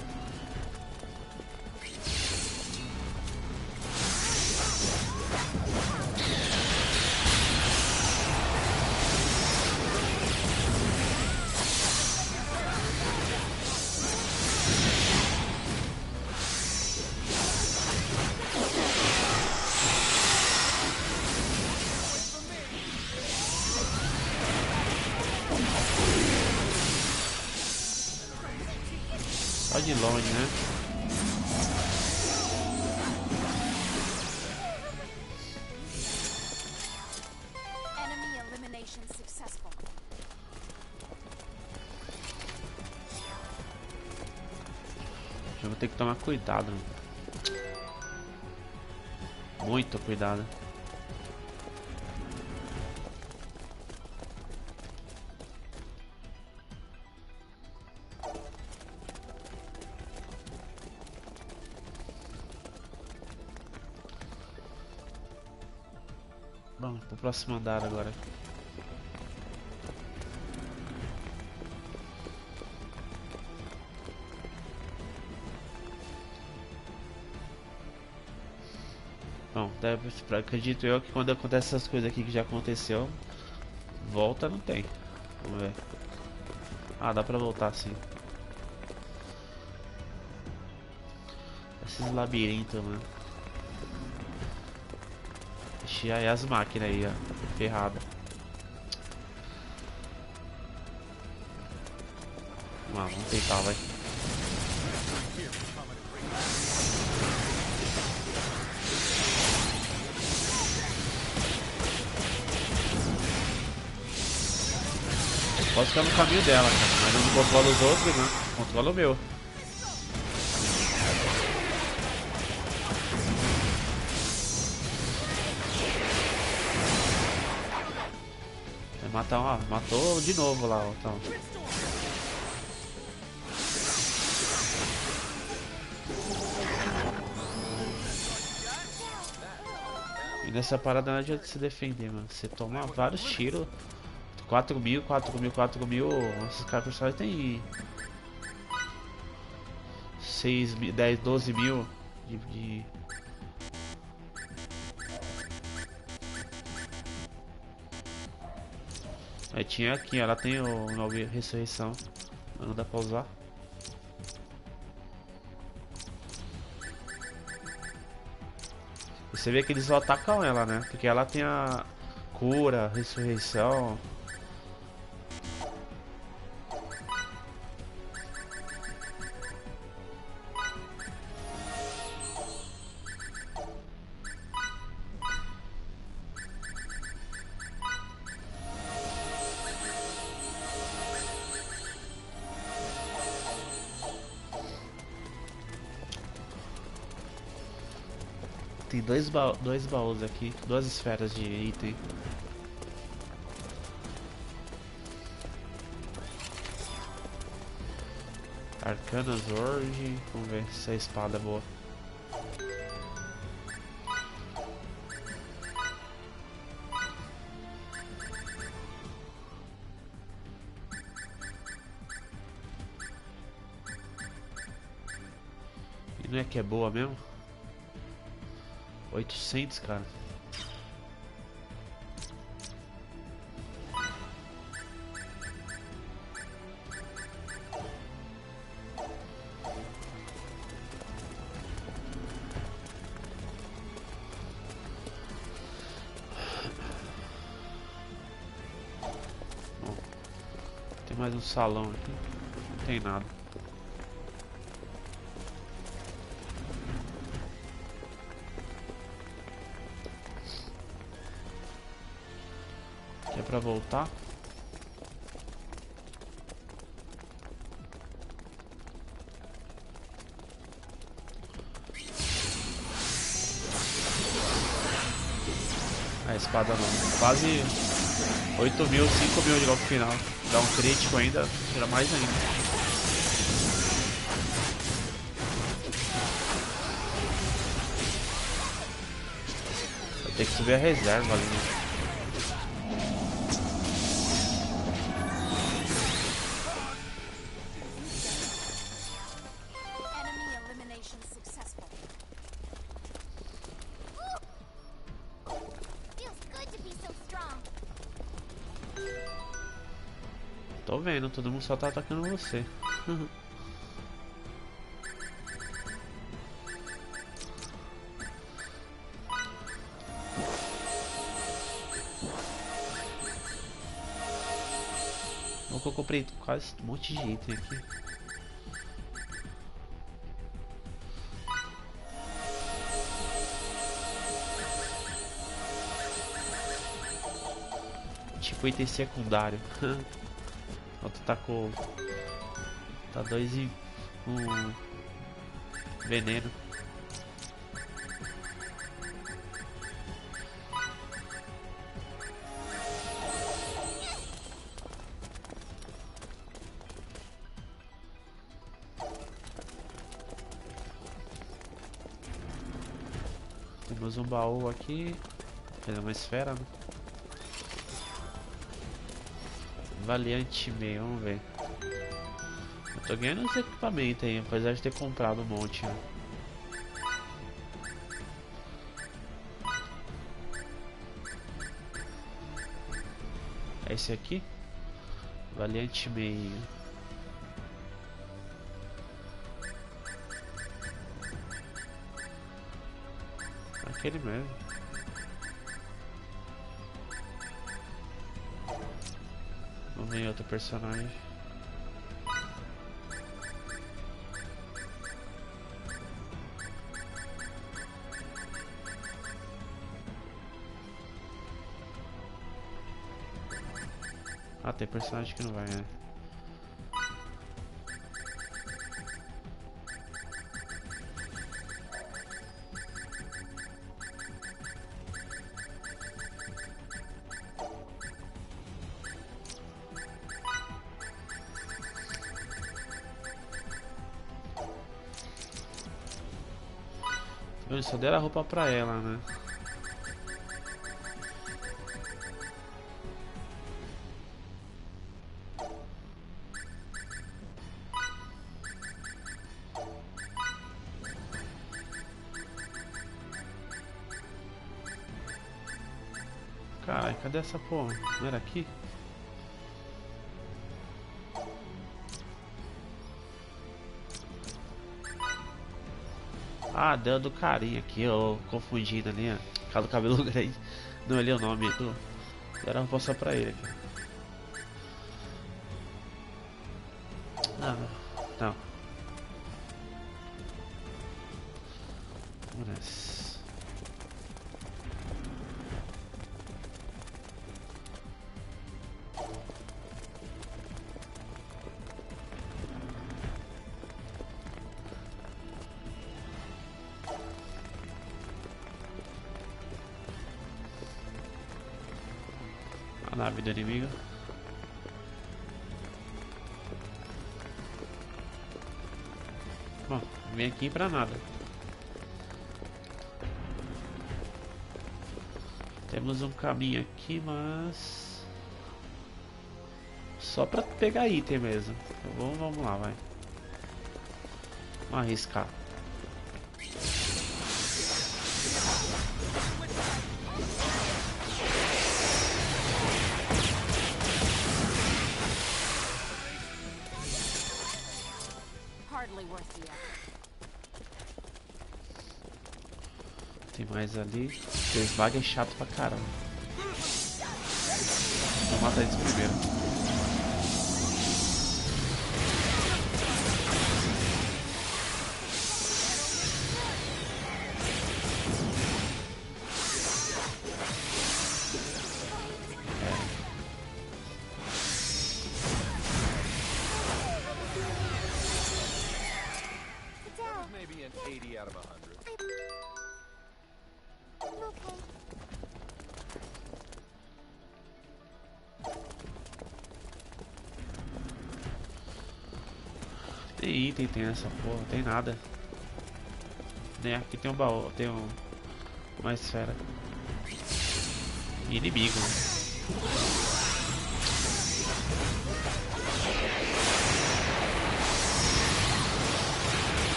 Só de longe, né? Enemy elimination successful. Eu vou ter que tomar cuidado. Muito cuidado. Vamos pro próximo andar agora. Bom, acredito eu que quando acontece essas coisas aqui que já aconteceu, volta não tem. Vamos ver. Ah, dá pra voltar sim. Esses labirintos, mano. Ixi, aí as máquinas aí, ó. Ferrada. Vamos tentar, vai. posso ficar no caminho dela, cara. Mas eu não controlo os outros, né? Controlo o meu. Vai matar, ó. Matou de novo lá, ó. Então. E nessa parada não adianta se defender, mano. Você toma vários tiros. 4.000, 4.000, 4.000. Esses caras personagens tem 6, 10, 12 mil de... Aí tinha aqui, ela tem o nova ressurreição. Não dá pra usar. E você vê que eles só atacam ela, né? Porque ela tem a cura, ressurreição. Tem dois baús aqui, 2 esferas de item. Arcana Sword, vamos ver se a espada é boa. E não é que é boa mesmo? 800, cara. Bom, tem mais um salão aqui. Não tem nada. É pra voltar. A espada não. Quase 8.000, 5.000 de golpe final. Dá um crítico ainda, tira mais ainda. Vai ter que subir a reserva ali, né? Tô vendo, todo mundo só tá atacando você. Bom que eu comprei quase um monte de item aqui. Tipo item secundário. Outro tacou. Tá 2 e veneno. Temos um baú aqui. Fazer uma esfera, né? Valiante meio, vamos ver. Eu tô ganhando esse equipamento aí, apesar de ter comprado um monte. Né? É esse aqui? Valiante meio. Aquele mesmo. Vamos ver outro personagem. Ah, tem personagem que não vai, né? Eu só deram a roupa pra ela, né? Caralho, cadê essa porra? Não era aqui? Ah, deu do carinha aqui, eu confundindo ali, ó. Cara do cabelo grande. Não olhei o nome do. Era roupa só pra ele aqui. Não. Vamos. A nave do inimigo. Bom, vem aqui pra nada. Temos um caminho aqui, mas só pra pegar item mesmo. Então, vamos lá, vai. Vamos arriscar. Tem mais ali. Esse vaga é chato pra caramba. Vou matar eles primeiro. Maybe an 80 out of 100. Tem item, tem essa porra, tem nada. Nem aqui tem um baú, tem uma esfera. Inimigo.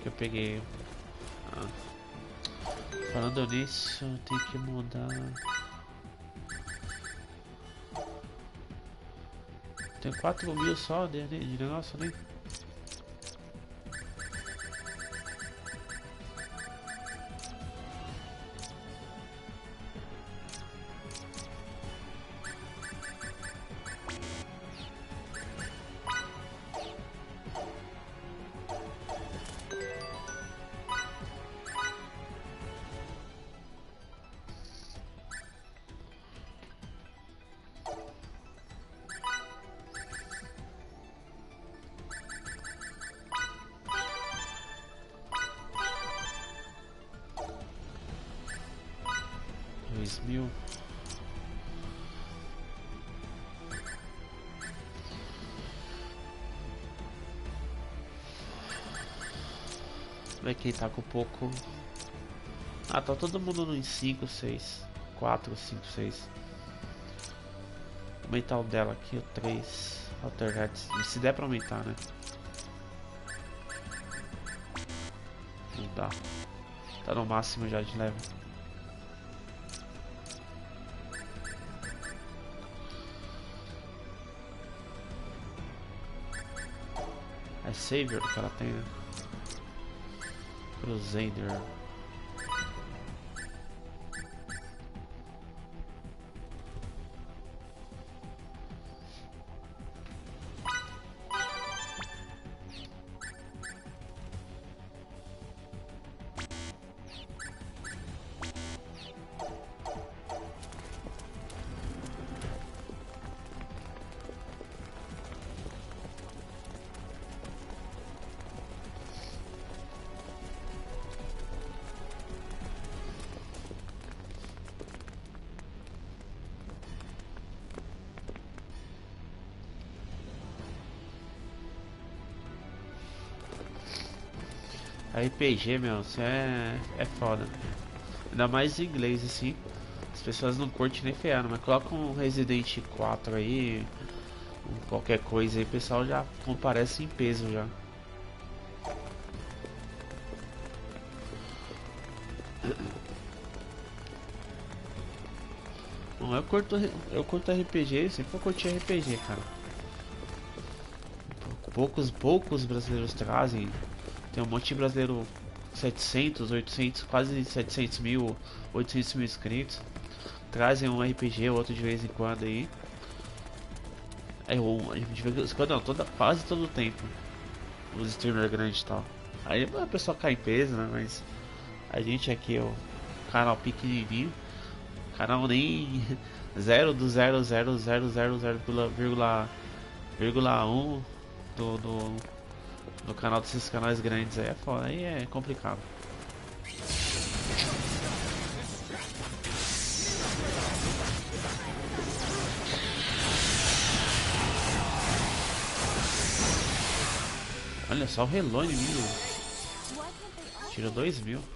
Que eu peguei. Falando nisso, tem que mudar. Tem 4.000 só de negócio ali. Mil. Vê quem tá com pouco. Ah, tá todo mundo no 5, 6, 4, 5, 6. Aumentar o dela aqui, o 3. Alternates. Se der pra aumentar, né? Não dá. Tá no máximo já de level. É Savior que ela tem, né? Crusader. RPG, meu, isso é foda. Ainda mais em inglês, assim. As pessoas não curtem nem ferrando, mas coloca um Resident 4 aí, qualquer coisa aí, o pessoal já comparece em peso já. Bom, eu curto RPG, sempre vou curtir RPG, cara. Poucos brasileiros trazem. Tem um monte de brasileiro 700, 800, quase 700 mil, 800 mil inscritos. Trazem um RPG ou outro de vez em quando aí. De vez em quando não, quase todo o tempo. Os streamers grandes e tal. Aí a pessoa cai em peso, né? Mas a gente aqui é o canal pequenininho. Canal nem 0,00000,1 do canal desses canais grandes aí é foda, aí é complicado. Olha só o relógio em mim, tirou 2000.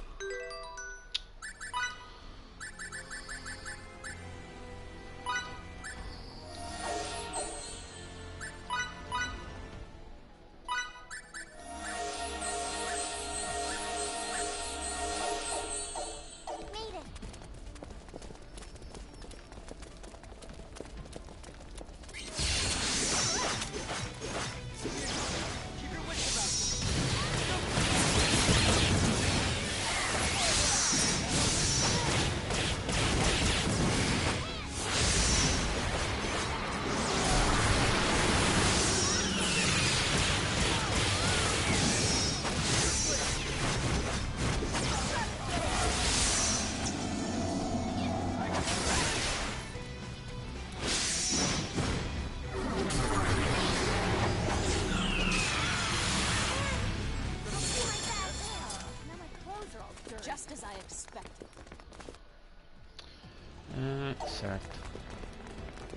Certo.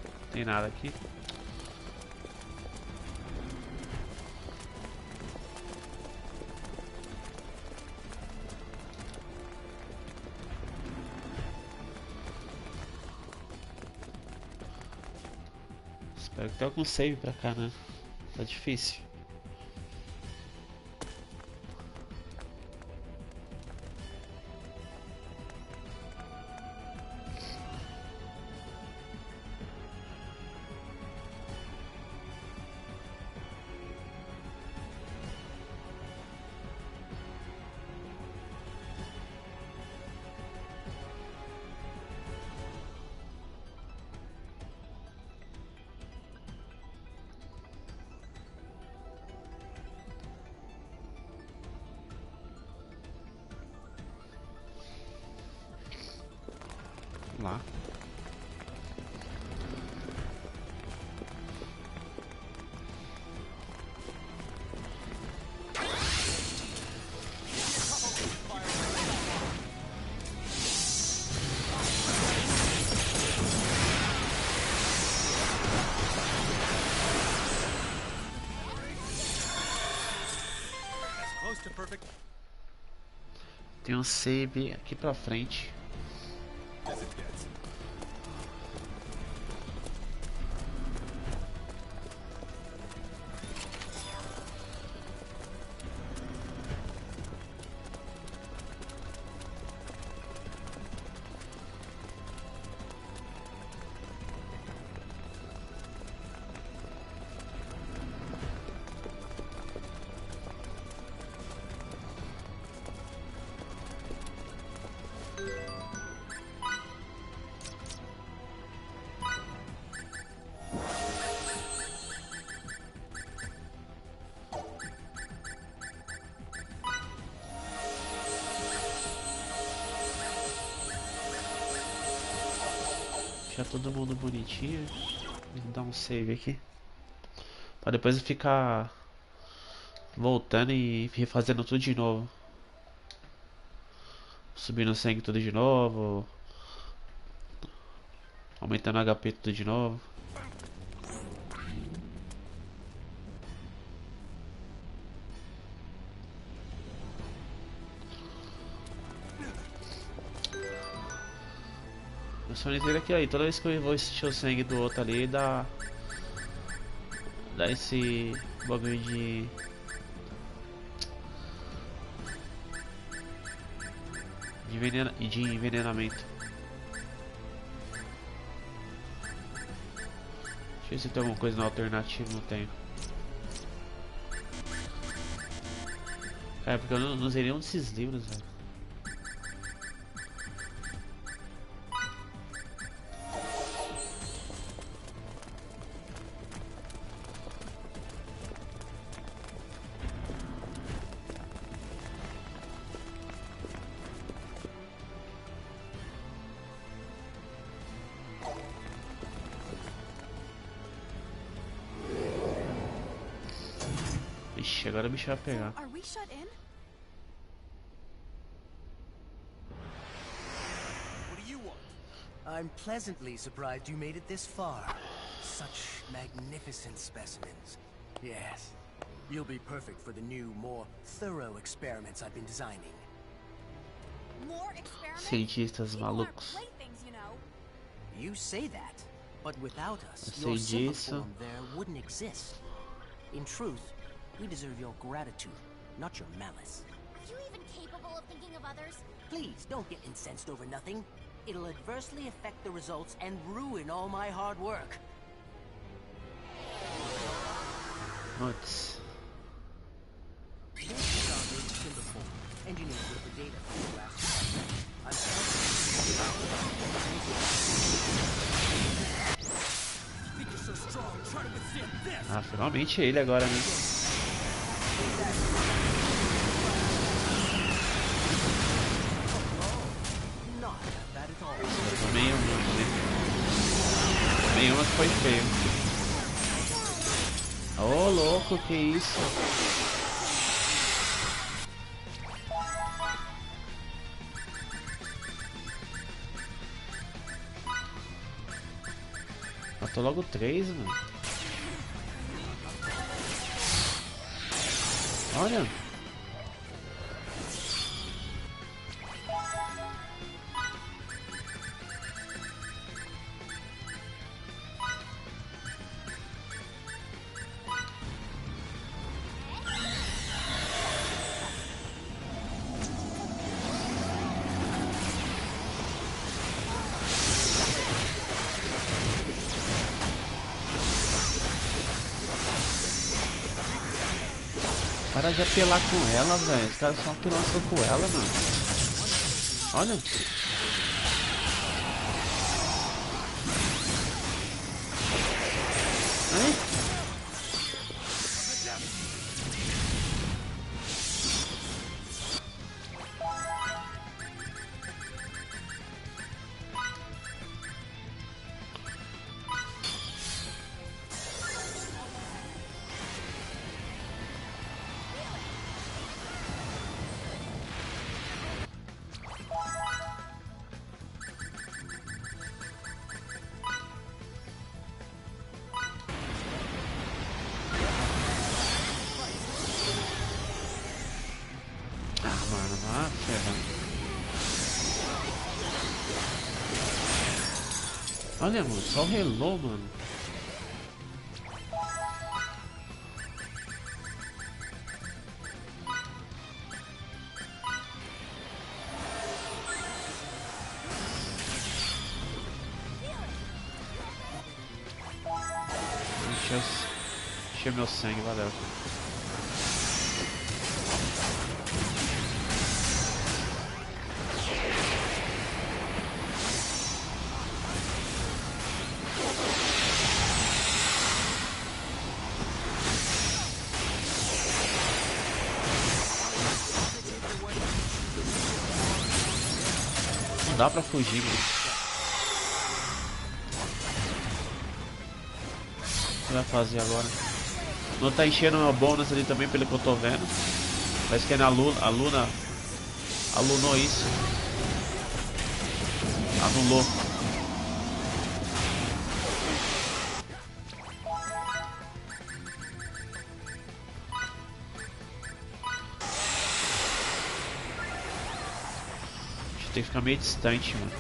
Não tem nada aqui. Espero que tenha algum save pra cá, né? Tá difícil. Lá. Tem um save aqui pra frente. Deixar todo mundo bonitinho. Vou dar um save aqui. Pra depois ficar voltando e refazendo tudo de novo. Subindo o sangue tudo de novo. Aumentando o HP tudo de novo. Eu só não entendo aquilo aí. Toda vez que eu vou assistir o sangue do outro ali, dá esse bagulho de envenenamento. Deixa eu ver se tem alguma coisa na alternativa. Não tenho. Cara, porque eu não usei nenhum desses livros, velho. Ixi, agora o bicho vai pegar. Are we shut in? What do you want? I'm pleasantly surprised you made it this far. Such magnificent specimens. Yes. You'll be perfect for the new, more thorough experiments I've been designing. More experiments? Cientistas People aren't malucos. playthings, you know. You say that, but without us, Eu your sei silver disso. form there wouldn't exist. In truth, we deserve your gratitude, not your malice. Are you even capable of thinking of others? Please, don't get incensed over nothing. It'll adversely affect the results and ruin all my hard work. Putz. This is our latest timber form, engineered with the data from the last project. I'm Think you're so strong, try to withstand this! Ah, finalmente ele agora, né? not bad at all. Eu tomei uma, né? Tomei uma que foi feio. Ô, louco, que isso? Matou logo 3, mano. Olha. Para de apelar com ela, velho. Os caras só apelando com ela, mano. Olha. Ai. Olha, mano, só relou, mano. Encheu meu sangue, valeu. Não dá pra fugir, mano. O que vai fazer agora? Não tá enchendo meu bônus ali também, pelo que eu tô vendo. Parece que é na Luna. A Luna alunou isso. Anulou. Tem que ficar meio distante, mano.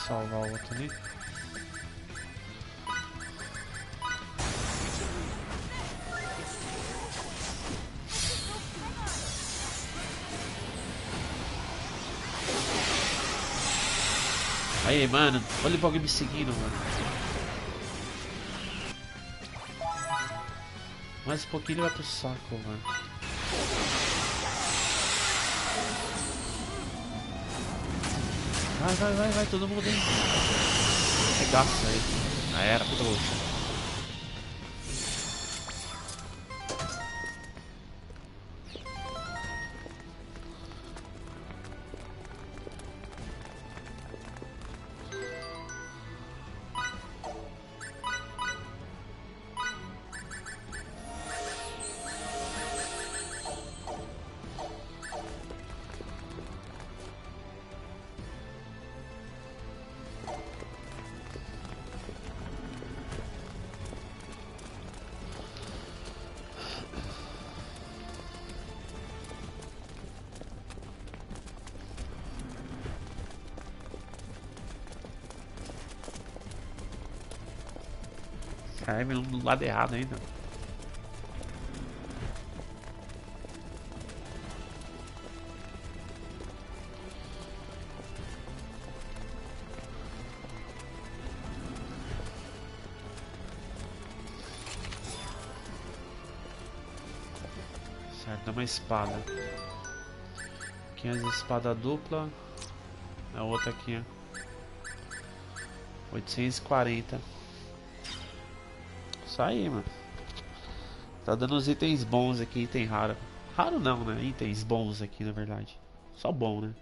salvar o outro ali. Aí, mano, olha o alguém me seguindo, mano. Mais um pouquinho ele vai pro saco, mano. Vai, todo mundo aí. Regaça aí. Já era, puta louca. Caramba, do lado errado ainda. Certo, dá uma espada. Aqui as espada dupla. A outra aqui, ó. 840. Isso aí, mano. Tá dando uns itens bons aqui, item raro. Raro não, né? Itens bons aqui, na verdade. Só bom, né?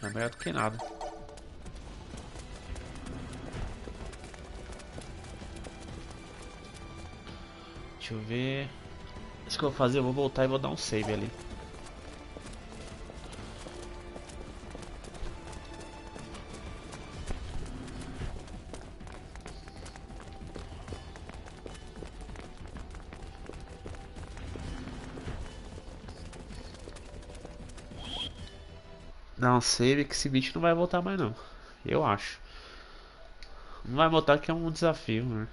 É melhor do que nada. Deixa eu ver. Isso que eu vou fazer, eu vou voltar e vou dar um save ali. Dá um save que esse bicho não vai voltar mais não. Eu acho. Não vai voltar que é um desafio, né?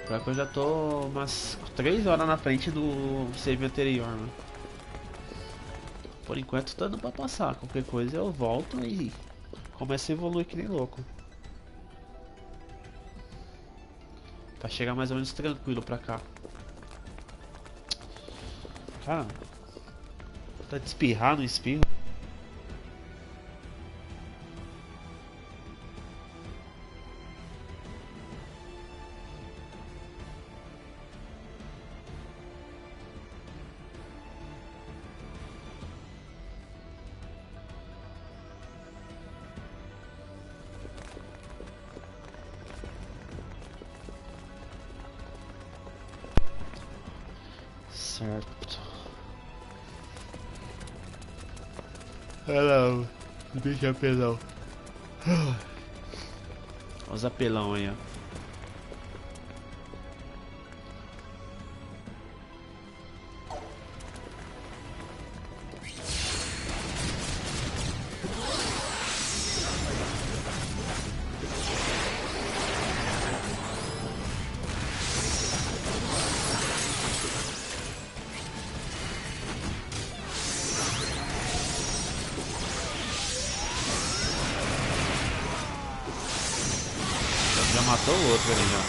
Pior que eu já tô umas 3 horas na frente do save anterior, né? Por enquanto tá dando pra passar. Qualquer coisa eu volto e começo a evoluir que nem louco. Pra chegar mais ou menos tranquilo pra cá. Cara, tá de espirrar no espirro. Certo. Olha lá, deixa apelão. Olha os apelão aí, ó. Já matou o outro ali já.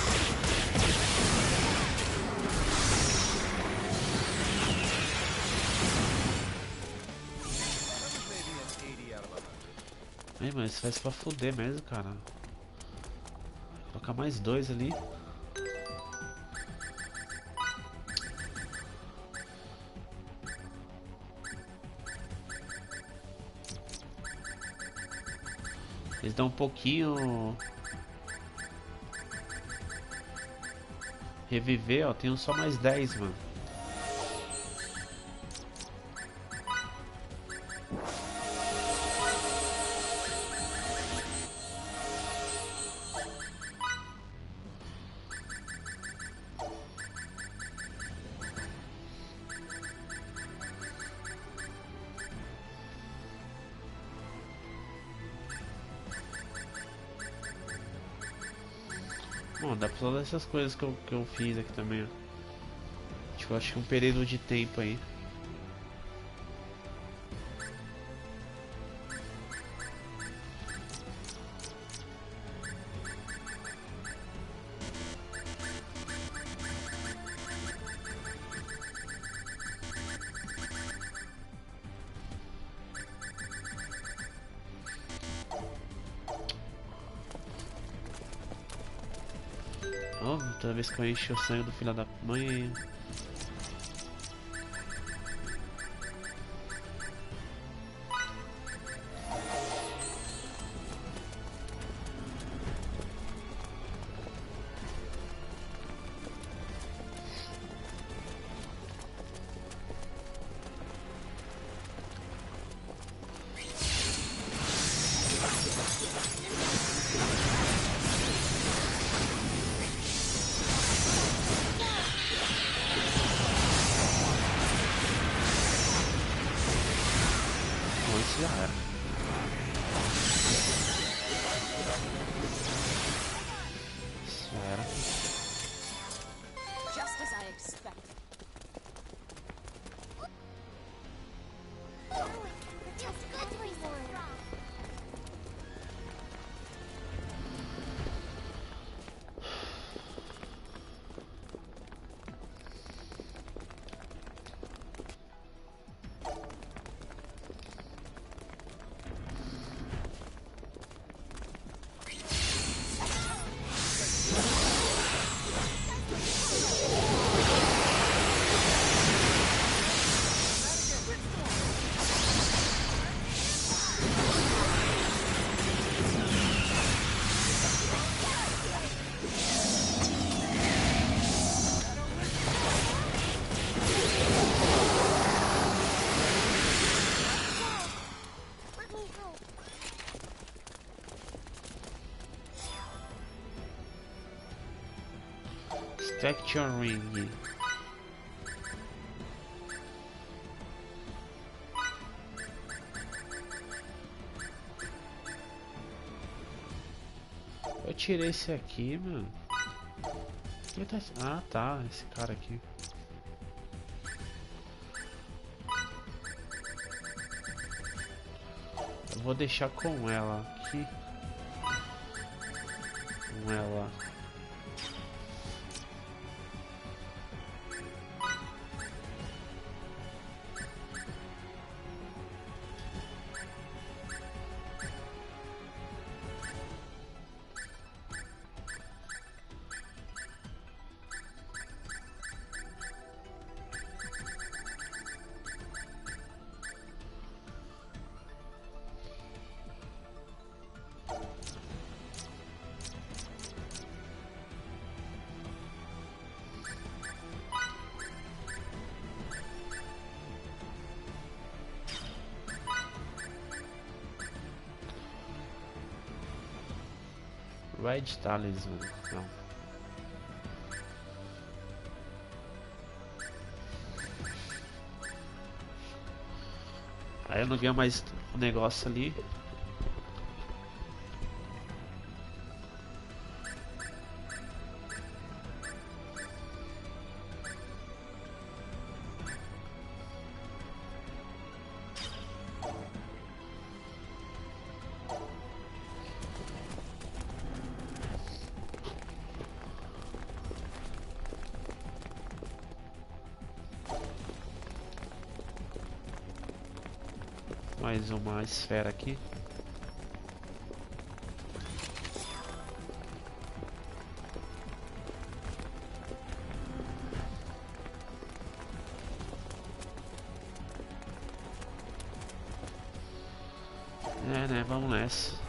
Ei, mas isso faz pra fuder mesmo, cara. Vou colocar mais 2 ali. Eles dão um pouquinho. Reviver, ó, tenho só mais 10, mano. Bom, dá pra todas essas coisas que eu fiz aqui também, ó. Tipo, acho que um período de tempo aí. Oh, toda vez que eu encho o sangue do filho da mãe. Já era. Isso era. Just as I expected. Texture Ring. Eu tirei esse aqui, mano. Quem tá... Ah, tá, esse cara aqui. Eu vou deixar com ela aqui. Com ela. Red Talisman, não. Aí eu não ganho mais o negócio ali. Mais uma esfera aqui. É, né? Vamos nessa.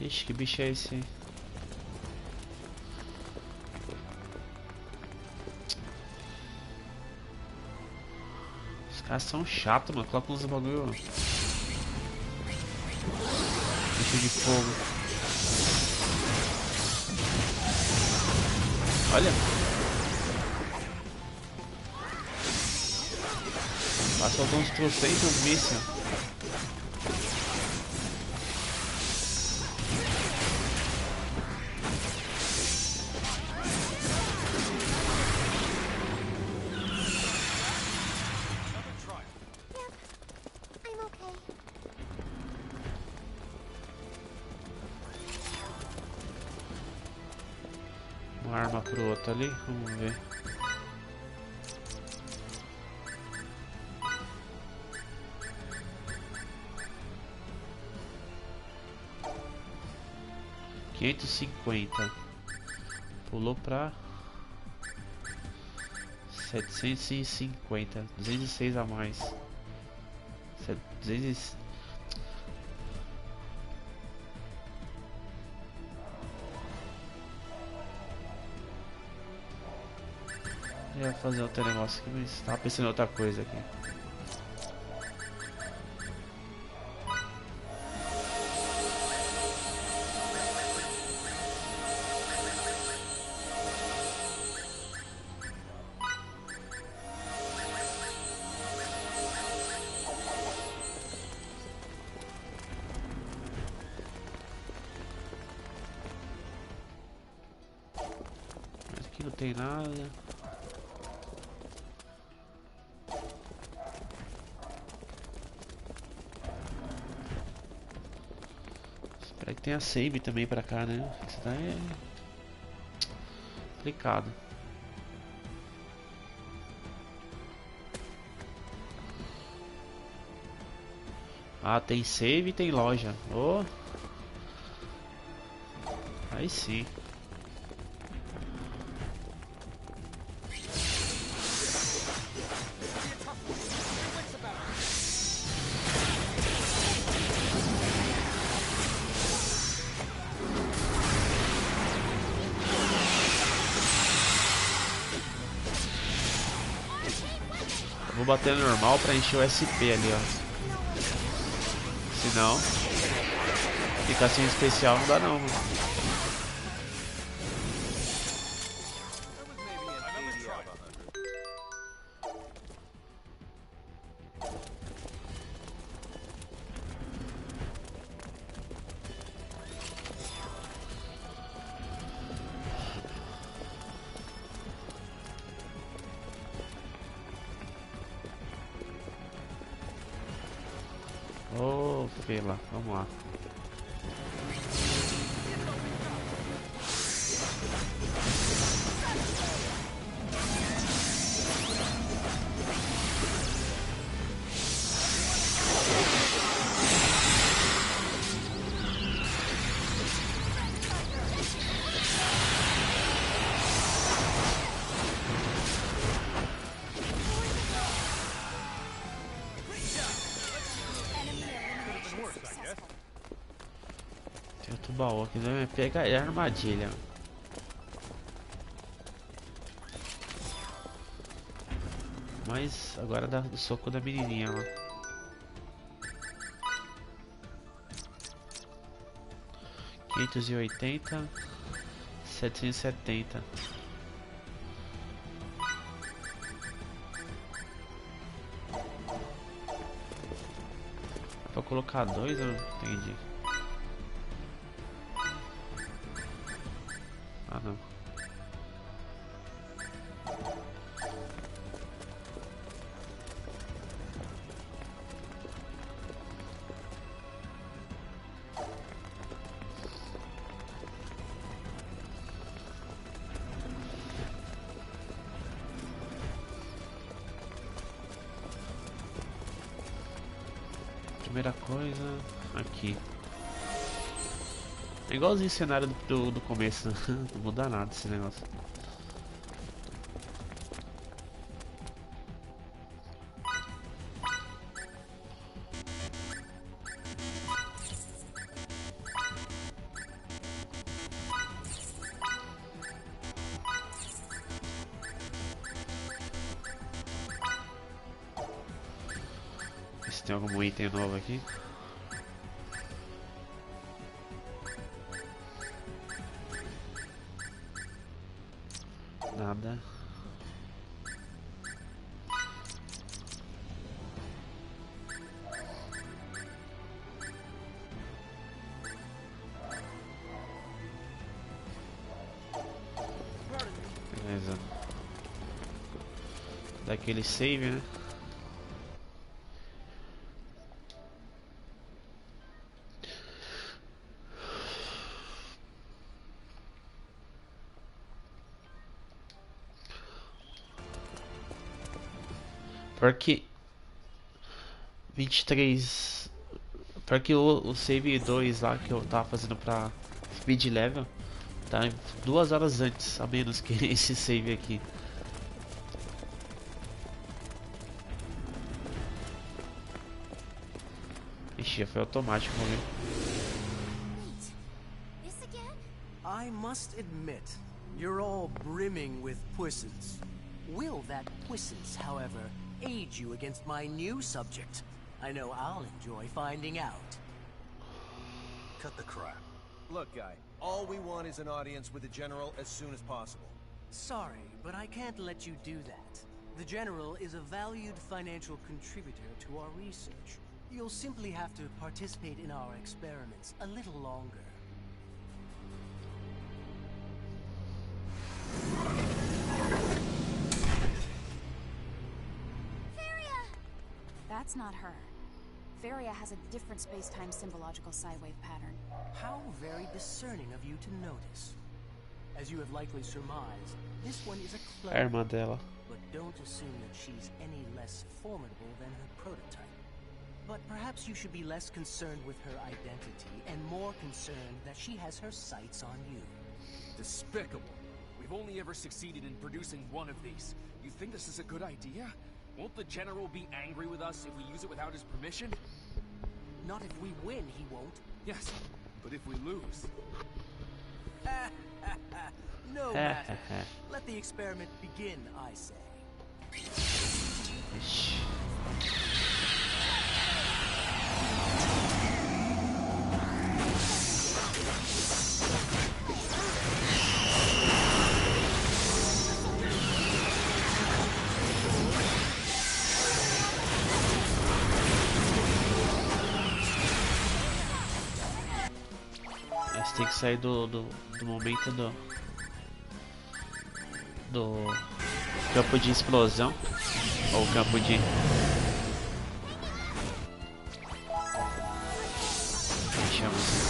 Ixi, que bicho é esse? Os caras são chatos, mano. Coloca uns bagulho. Bicho de fogo. Olha. Passou uns trocentos mísseis. Uma arma pro outro ali, vamos ver. $550. Pulou pra 750, 206 a mais. 200. Eu ia fazer outro negócio aqui, mas tava pensando em outra coisa aqui. Mas aqui não tem nada. Espero que tenha save também pra cá, né? Isso daí é complicado. Ah, tem save e tem loja. Oh. Aí sim. Vou bater normal pra encher o SP ali, ó. Senão, ficar sem especial não dá não, mano. Ô, fela, vamos lá. Tem outro baú aqui, né? Pega a armadilha. Mas agora dá do soco da menininha lá. $580, 770. Dá pra colocar dois? Eu não entendi. Ah, não. Primeira coisa, aqui. É igualzinho o cenário do começo, não muda nada esse negócio. se tem algum item novo aqui. Nada. Beleza. Daquele save, né? Porque 23. Porque o save 2 lá que eu tava fazendo pra speed level tá 2 horas antes, a menos que esse save aqui. Ixi, foi automático o momento. I must admit, you're all brimming with puissance. Will that puissance, however, aid you against my new subject? I know I'll enjoy finding out. Cut the crap. Look, guy, all we want is an audience with the General as soon as possible. Sorry, but I can't let you do that. The General is a valued financial contributor to our research. You'll simply have to participate in our experiments a little longer. That's not her. Varia has a different space-time symbological psi-wave pattern. How very discerning of you to notice. As you have likely surmised, this one is a clever, Irmã dela. but don't assume that she's any less formidable than her prototype. But perhaps you should be less concerned with her identity and more concerned that she has her sights on you. Despicable. We've only ever succeeded in producing one of these. You think this is a good idea? Won't the General be angry with us if we use it without his permission? Not if we win, he won't. Yes, but if we lose... No matter. Let the experiment begin, I say. Mas tem que sair do momento do campo de explosão ou campo de chama assim.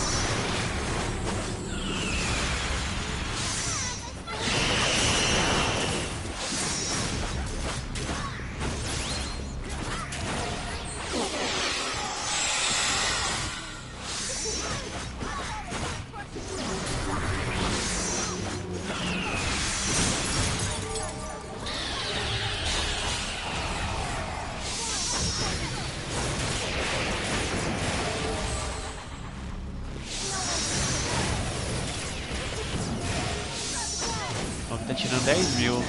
Tá tirando 10.000.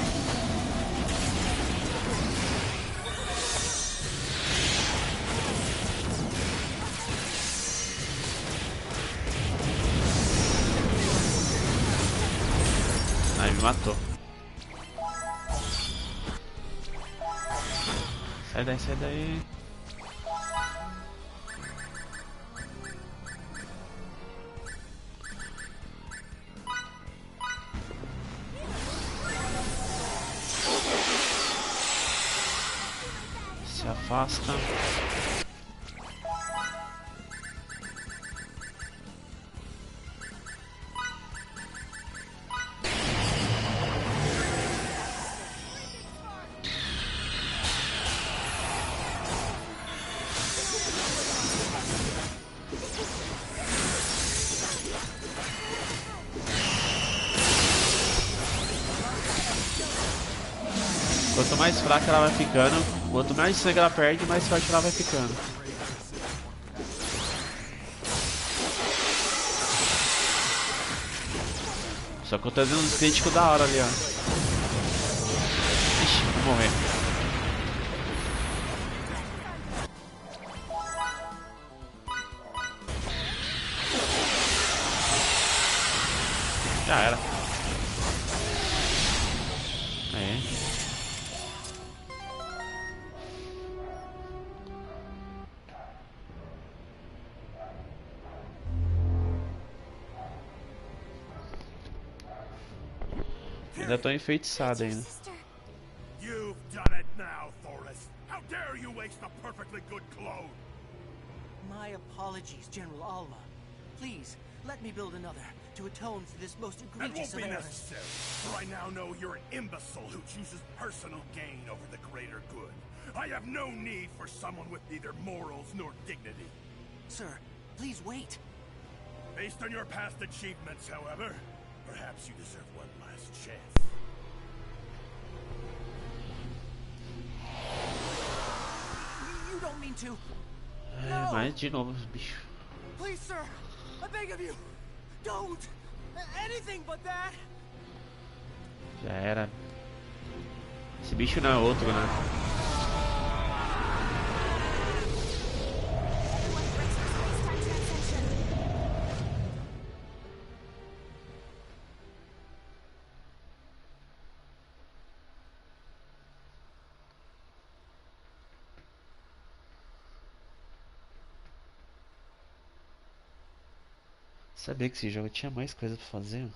Aí me matou. Sai daí, sai daí. Se afasta. Quanto mais fraca ela vai ficando, quanto mais sangue ela perde, mais forte ela vai ficando. Só que eu tô dando uns críticos da hora ali, ó. Ixi, vou morrer. Já era. É. Ainda tô enfeitiçado ainda. You've done it now, Forrest. How dare you waste a perfectly good clone? My apologies, General Alma. Please, let me build another to atone for this most That egregious won't of be errors. necessary, for I now know you're an imbecile who chooses personal gain over the greater good. I have no need for someone with neither morals nor dignity. Sir, please wait. Based on your past achievements, however, perhaps you deserve one last chance. You don't mean to. É, mas de novo, bicho. Please, sir, I beg of you, don't. Anything but that. Já era. Esse bicho não é outro, né? Sabia que esse jogo tinha mais coisa pra fazer?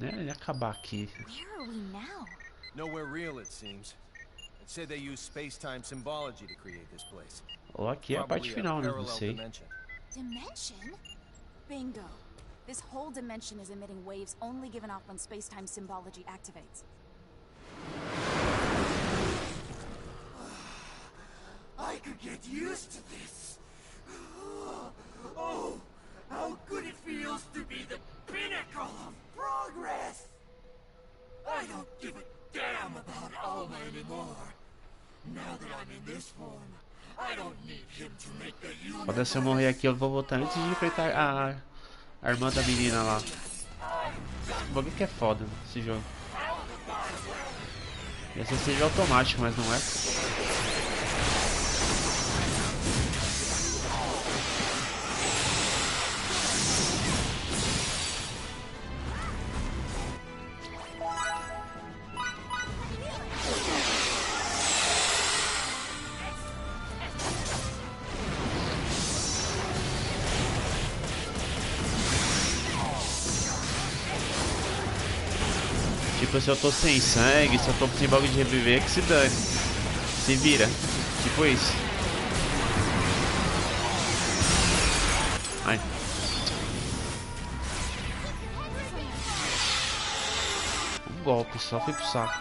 Né? Ele ia acabar aqui. Where are we now? Nowhere real, it seems. I'd say they use space-time symbology to create this place. Ou aqui é a parte final, né? Não sei. Dimension? Bingo. This whole dimension is emitting waves only given off when space-time symbology activates. I could get used to this. Oh, how good it feels to be the pinnacle of progress. I don't give a damn about Alma anymore. Now that I'm in this form, I don't need him to make the universe. Pode se eu morrer aqui, eu vou voltar antes de enfrentar a irmã da menina lá. O bagulho que é foda nesse jogo. Esse seja automático, mas não é. Tipo, se eu tô sem sangue, se eu tô sem bagulho de reviver, que se dane. Se vira. Tipo isso. Ai. Um golpe, só fui pro saco.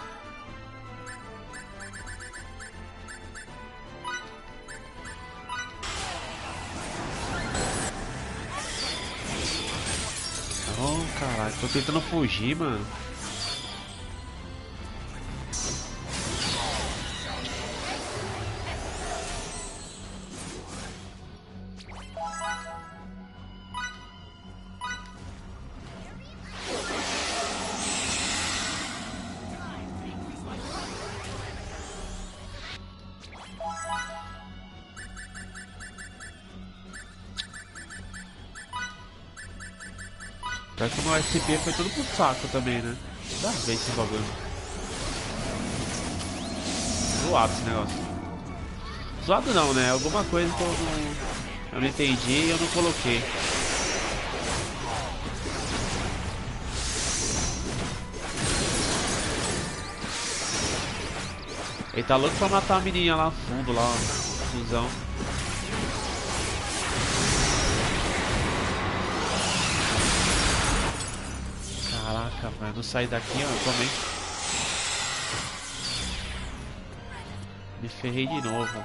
Oh, caralho, tô tentando fugir, mano. Pior que no SP foi tudo pro saco também, né? Dá pra ver esse bagulho. Zoado esse negócio. Zoado não, né? Alguma coisa que eu não entendi e eu não coloquei. Ele tá louco pra matar a menininha lá no fundo, lá, ó. Fusão. Caraca, velho, não sair daqui, ó, também. Me ferrei de novo.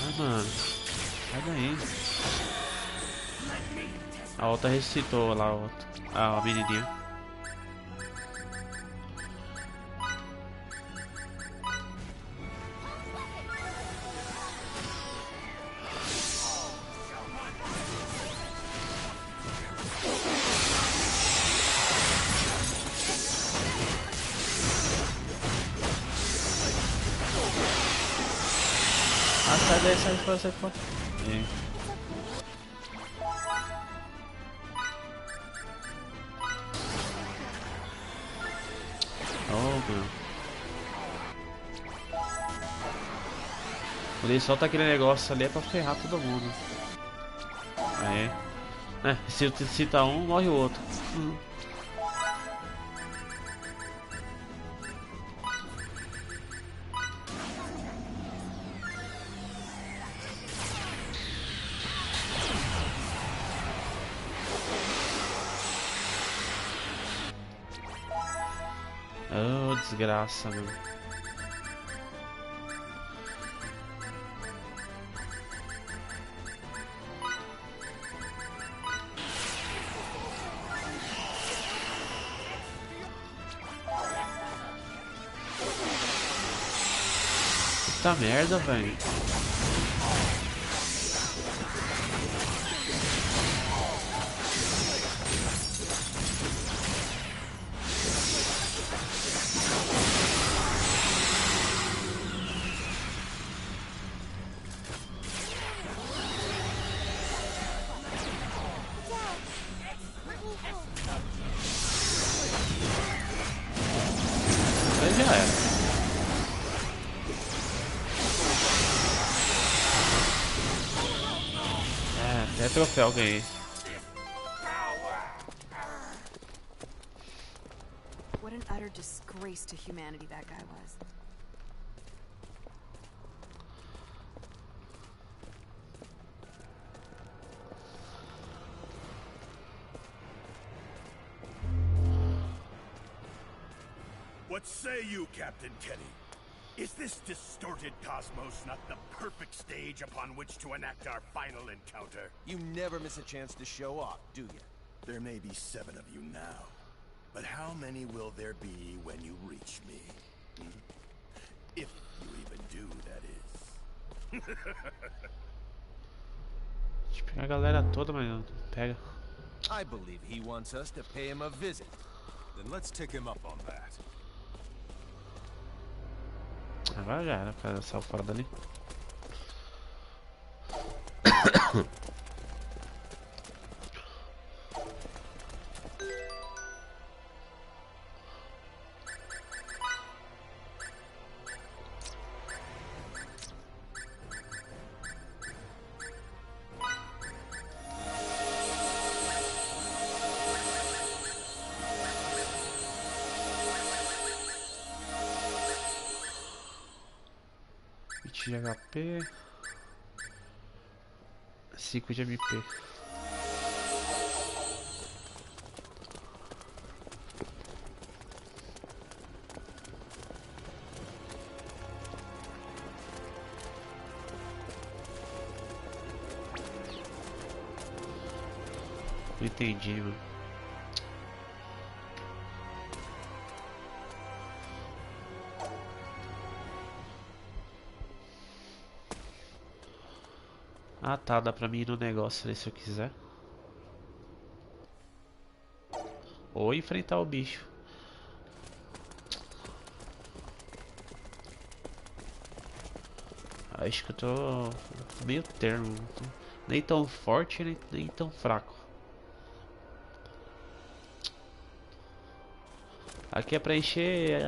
Ai, mano. Sai daí. A outra ressuscitou lá, a menininha. Ah, sai daí, sai fora, sai fora. É. Oh, meu. Quando ele solta aquele negócio ali é pra ferrar todo mundo. Aí. É, se cita um, morre o outro. Oh, desgraça, mano. Puta merda, velho. Aí já era. É, até troféu ganhei. What an utter disgrace to humanity that guy was. What say you, Captain Kenny? Is this distorted cosmos not the perfect stage upon which to enact our final encounter? You never miss a chance to show off, do you? There may be 7 of you now, but how many will there be when you reach me? Hmm? If you even do, that is. Deixa eu pegar a galera toda, mas não pega. I believe he wants us to pay him a visit. Then let's take him up on that. Agora já era, o cara saiu fora dali. De HP, 5 de MP. Não entendi, mano. Ah tá, dá pra mim ir no negócio ali se eu quiser. Ou enfrentar o bicho. Acho que eu tô meio termo. Nem tão forte, nem tão fraco. Aqui é pra encher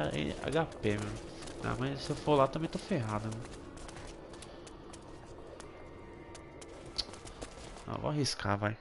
HP, mano. Ah, mas se eu for lá também tô ferrado, mano. Ah, vou arriscar, vai.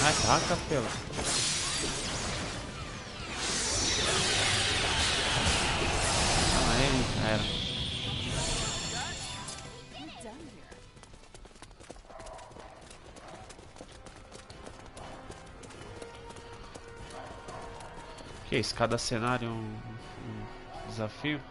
Ataca, pela. Aí, era. Que isso? Cada cenário um desafio?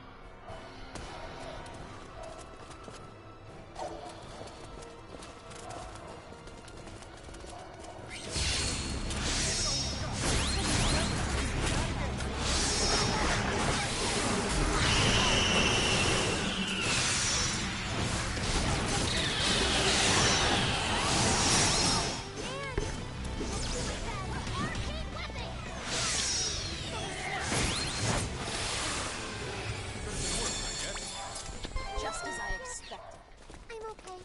Just as I expected. I'm okay.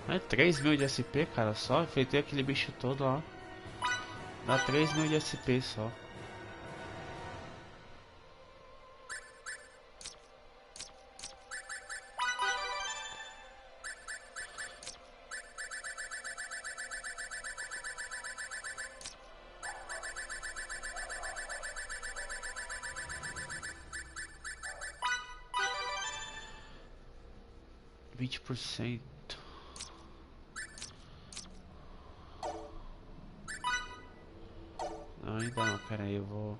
É 3.000 de SP, cara, só enfeitei aquele bicho todo, ó. Dá 3.000 de SP só. %. Não, ainda não, pera aí, eu vou...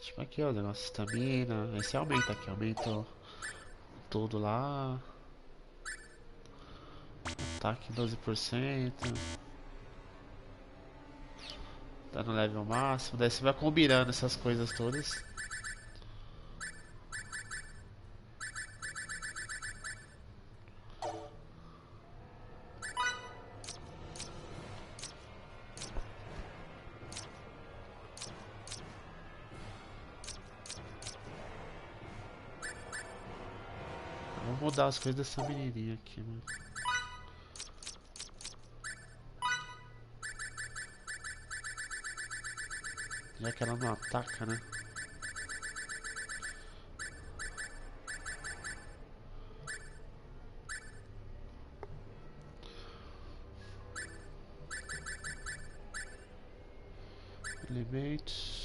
Tipo aqui, ó, o negócio de estamina. Esse aumenta aqui, aumenta tudo lá. Ataque 12%. Tá no level máximo. Daí você vai combinando essas coisas todas. Vamos mudar as coisas dessa menininha aqui, mano. Já que ela não ataca, né? Elementos.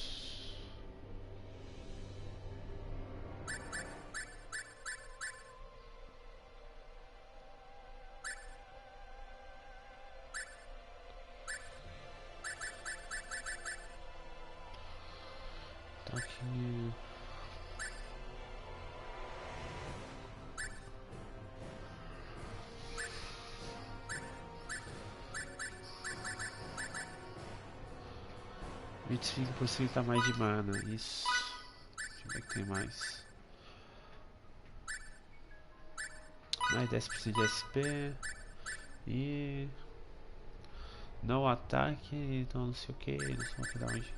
Tá aqui. %, a mais de mana, isso. Deixa eu ver o que tem mais. Mais 10% de SP. E... não ataque, então não sei o que, não sei o que da onde.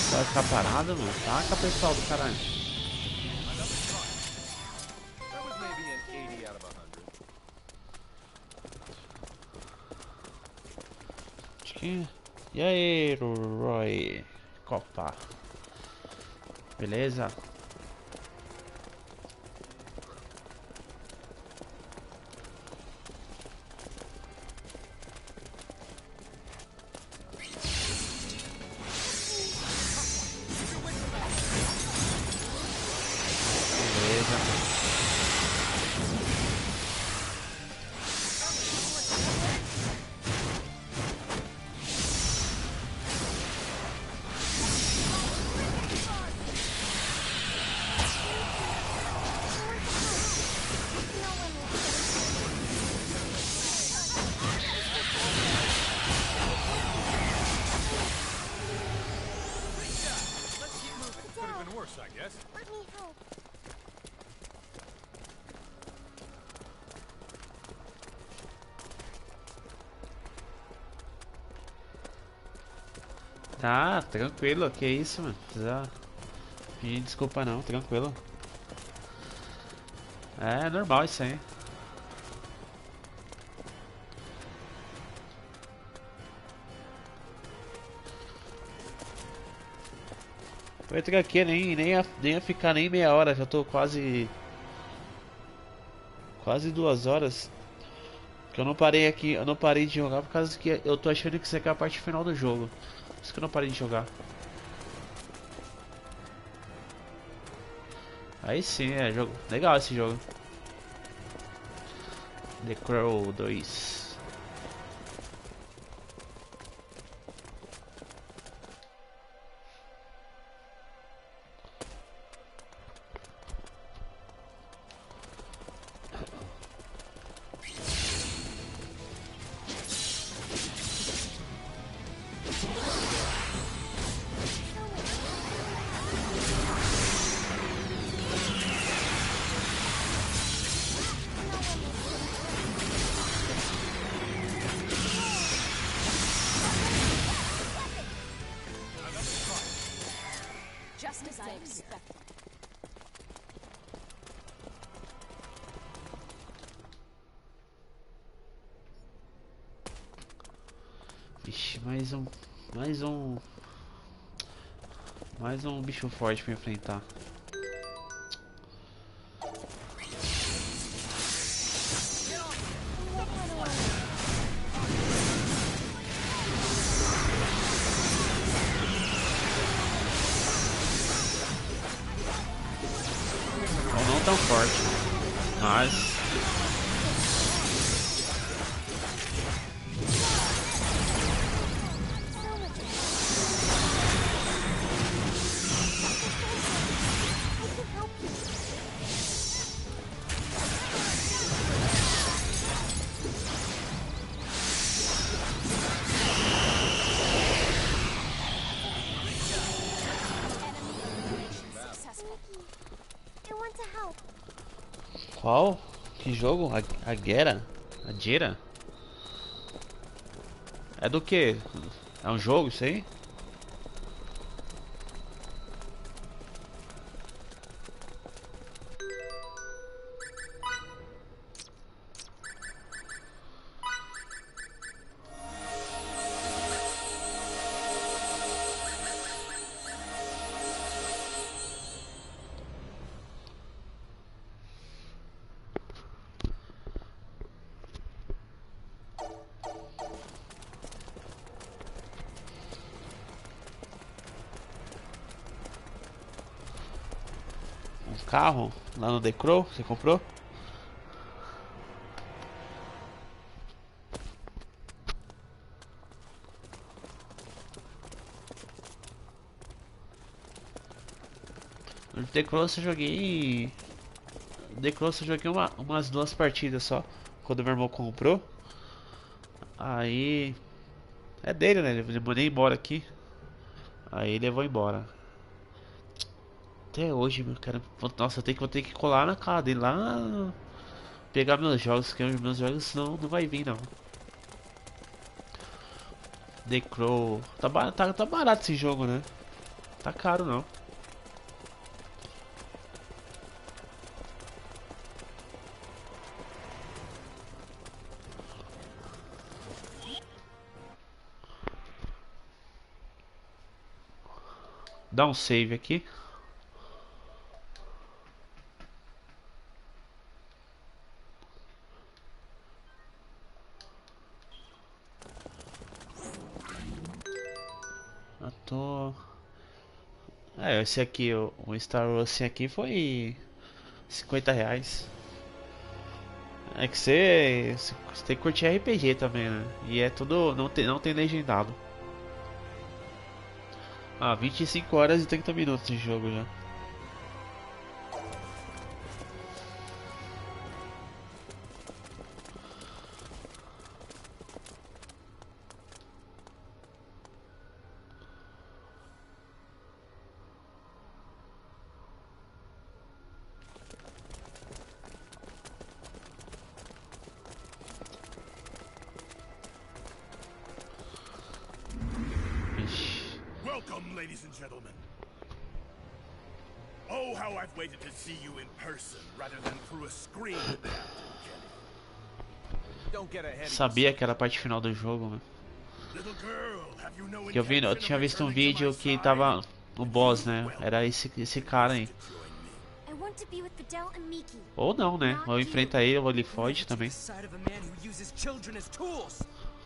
Vai ficar parado, mano? Taca, pessoal do caralho. That was maybe an 80 out of 100. Acho que... E aí, Roy? Copa. Beleza? I guess. Let me help. Tá, tranquilo, que isso, mano. Precisa pedir desculpa não, tranquilo. É normal isso aí. Eu entrei aqui, nem ia ficar nem meia hora, já tô quase 2 horas. Que eu não parei aqui, eu não parei de jogar por causa que eu tô achando que isso aqui é a parte final do jogo. Por isso que eu não parei de jogar. Aí sim, é jogo legal esse jogo. The Crow 2. Just as I expected. Vixe, mais um bicho forte pra enfrentar. Ou não tão forte, mas I want to help. qual? Que jogo? A Gera? A Jera? É do que? É um jogo isso aí? Um carro lá no The Crow? Você comprou? No The Crow eu joguei. The Crow eu joguei umas 2 partidas só. Quando meu irmão comprou. Aí. É dele, né? Ele mandei embora aqui. Aí ele levou embora. Até hoje, meu cara. Nossa, vou ter que colar na casa dele lá. Pegar meus jogos, que meus jogos senão não vai vir não. The Crow. Tá barato esse jogo, né? Tá caro não. Dá um save aqui. Eu tô. É, esse aqui, o Star Wars aqui foi R$ 50. É que você tem que curtir RPG também, né? E é tudo. Não tem legendado. Ah, 25 horas e 30 minutos de jogo já. ladies and gentlemen. Oh, how I've waited to see you in person rather than through a screen. Don't get ahead. Sabia que era a parte final do jogo, né? Que eu tinha visto um vídeo que tava o boss, né? Era esse cara aí. Ou não, né? Ou enfrenta ele ou ele foge também.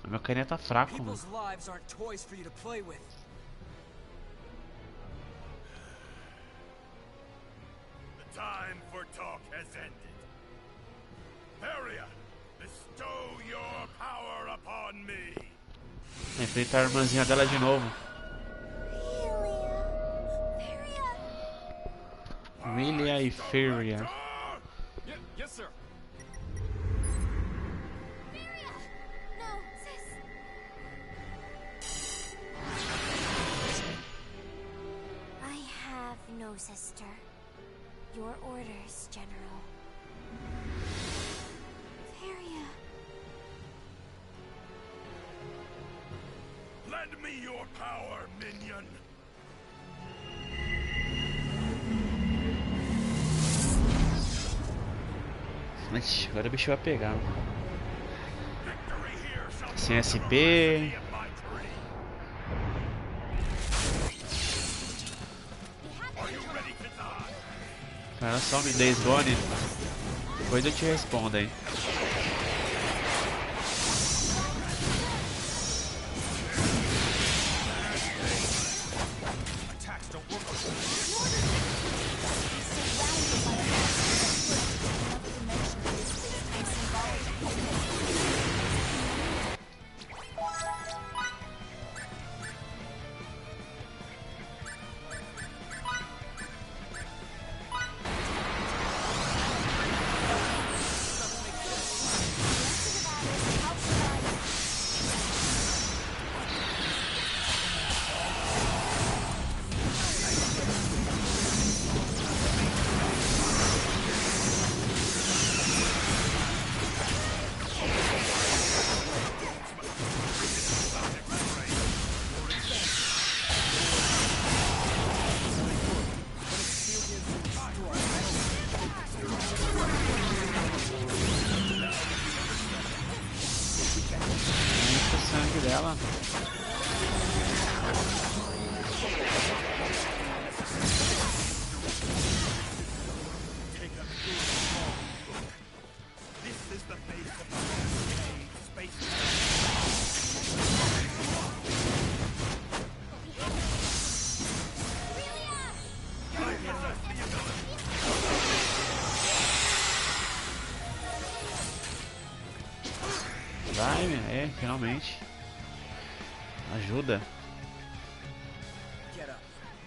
Meu carinha tá fraco, mano. Time for talk has ended. Varia, bestow your power upon me. Enfrenta a irmãzinha dela de novo. Aeeee e Furia. Yes, sir. I have no sister. Your orders, General. Varia. Lend me your power, minion. Ixi, agora o bicho vai pegar. Sem SP. Cara, só me dê Gone. Depois eu te respondo aí. Dela. Vai, finalmente. Ajuda.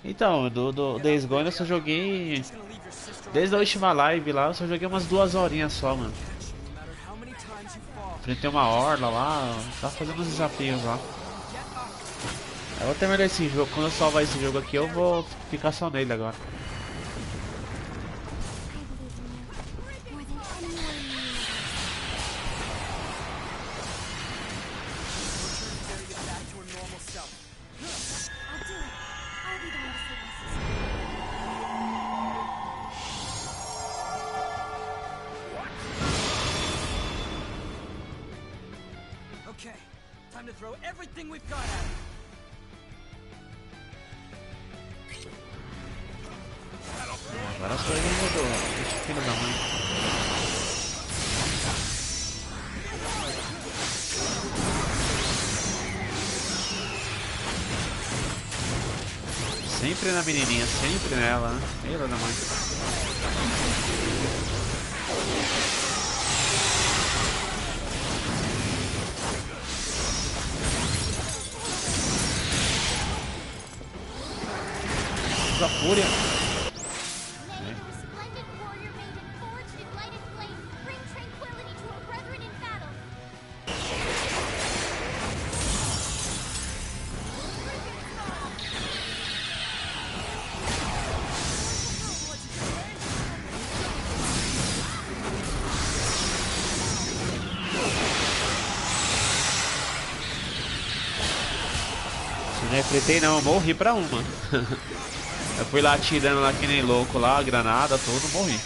Então, do Days Gone eu só joguei. Desde a última live lá, eu só joguei umas 2 horinhas só, mano. Enfrentei uma horda lá, tava fazendo uns desafios lá. Eu vou terminar esse jogo. Quando eu salvar esse jogo aqui, eu vou ficar só nele agora. Time to throw everything we've got at it. Agora as coisas mudou. Deixa o filho da mãe. Sempre na menininha, sempre nela, né? Filha da mãe. A fúria. Não refletei não, eu morri pra uma. Eu fui lá atirando lá que nem louco lá, a granada, tudo, morri.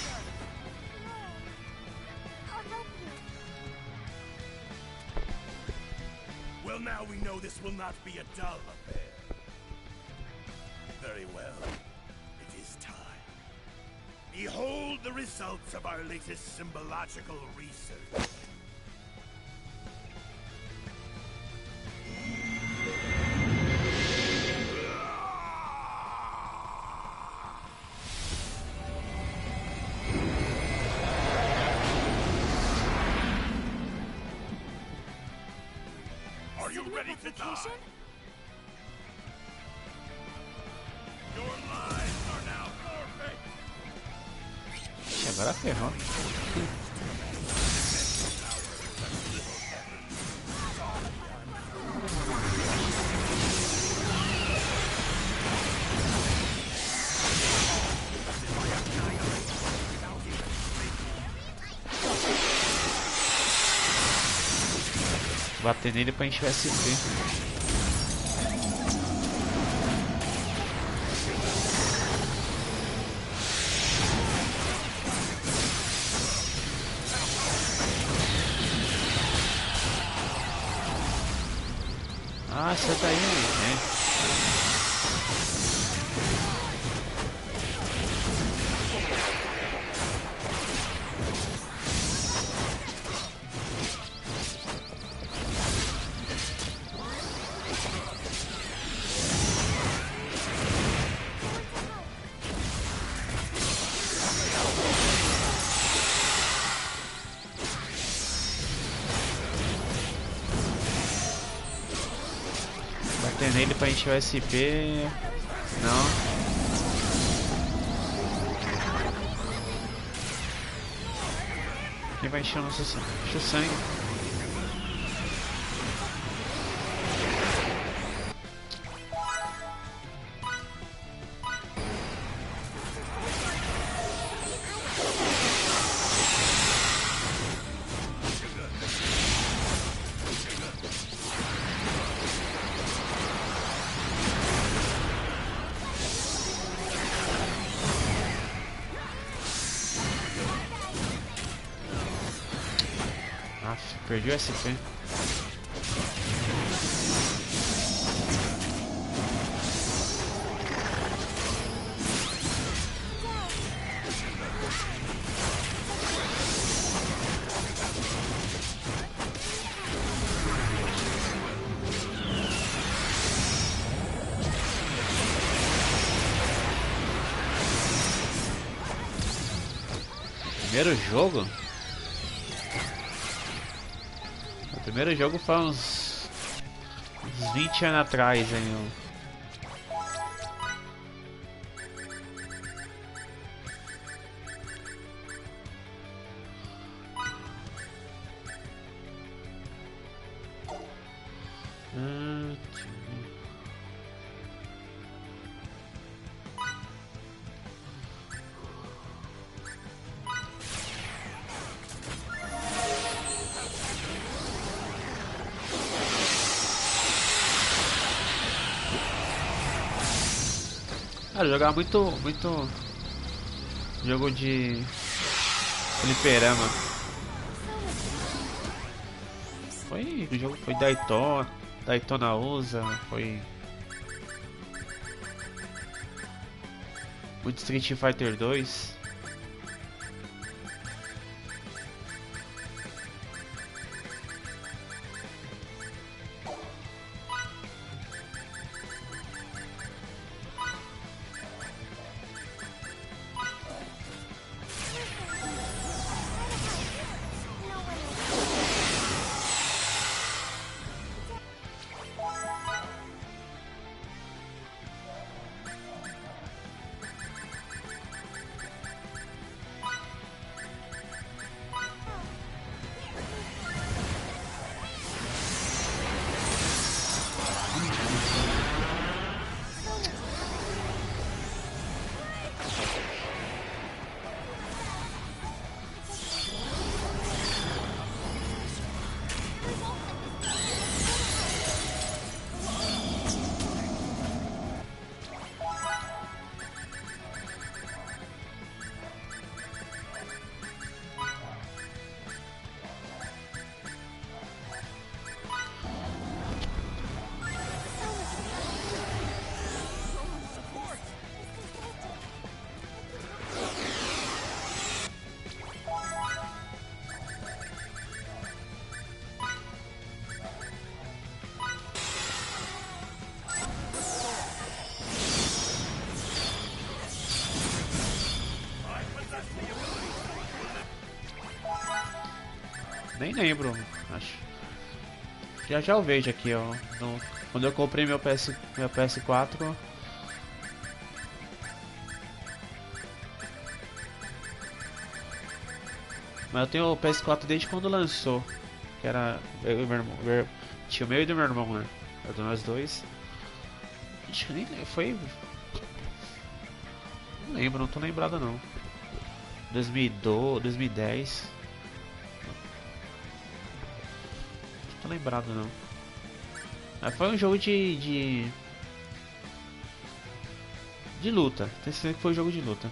Well, now we know this will not be a dull affair. Very well. It is time. Behold the results of our latest symbological research. Are you ready to die? Your lives are now forfeit. Ixi, agora ferrou. Bater nele pra encher o SP. Ah, acerta aí, né? Bater nele pra encher o SP. Não. Quem vai encher o nosso sangue? Enche o sangue. Perdi o SP. Primeiro jogo? O primeiro jogo foi uns 20 anos atrás, hein? Jogar muito jogo de fliperama. O jogo foi Daytona USA, foi muito Street Fighter 2. Nem lembro, acho. Já eu vejo aqui, ó. Quando eu comprei meu PS4. Mas eu tenho o PS4 desde quando lançou. Que era eu e meu irmão. Tinha o meu e do meu irmão, né? Era de nós dois. Acho que nem foi. Não lembro, não tô lembrado não. 2012, 2010. Não tô lembrado não. Mas foi um jogo de luta. Tem certeza que foi um jogo de luta.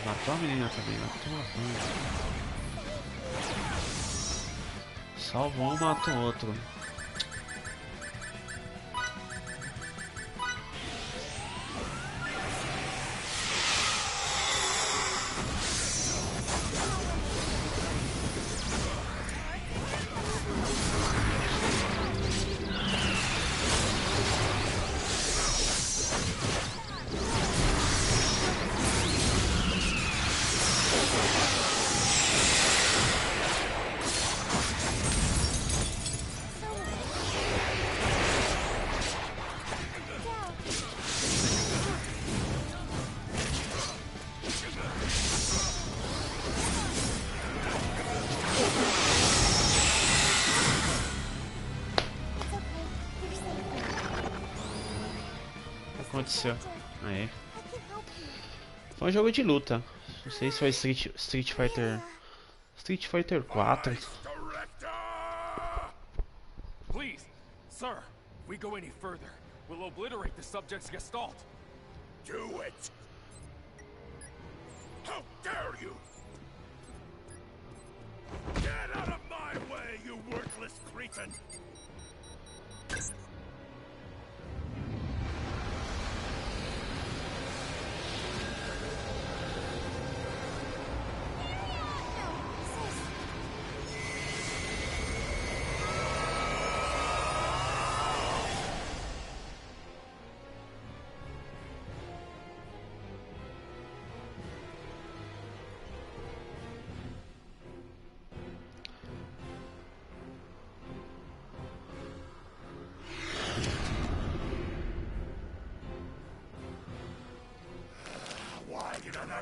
Matou a menina também, matou a mãe. Salva um, mata o outro. Aconteceu. Aí. Foi um jogo de luta. Não sei se foi Street Fighter 4. Please, sir, if we go any further, we'll obliterate the subject's gestalt. Do it! How dare you! Get out of my way, you worthless cretin!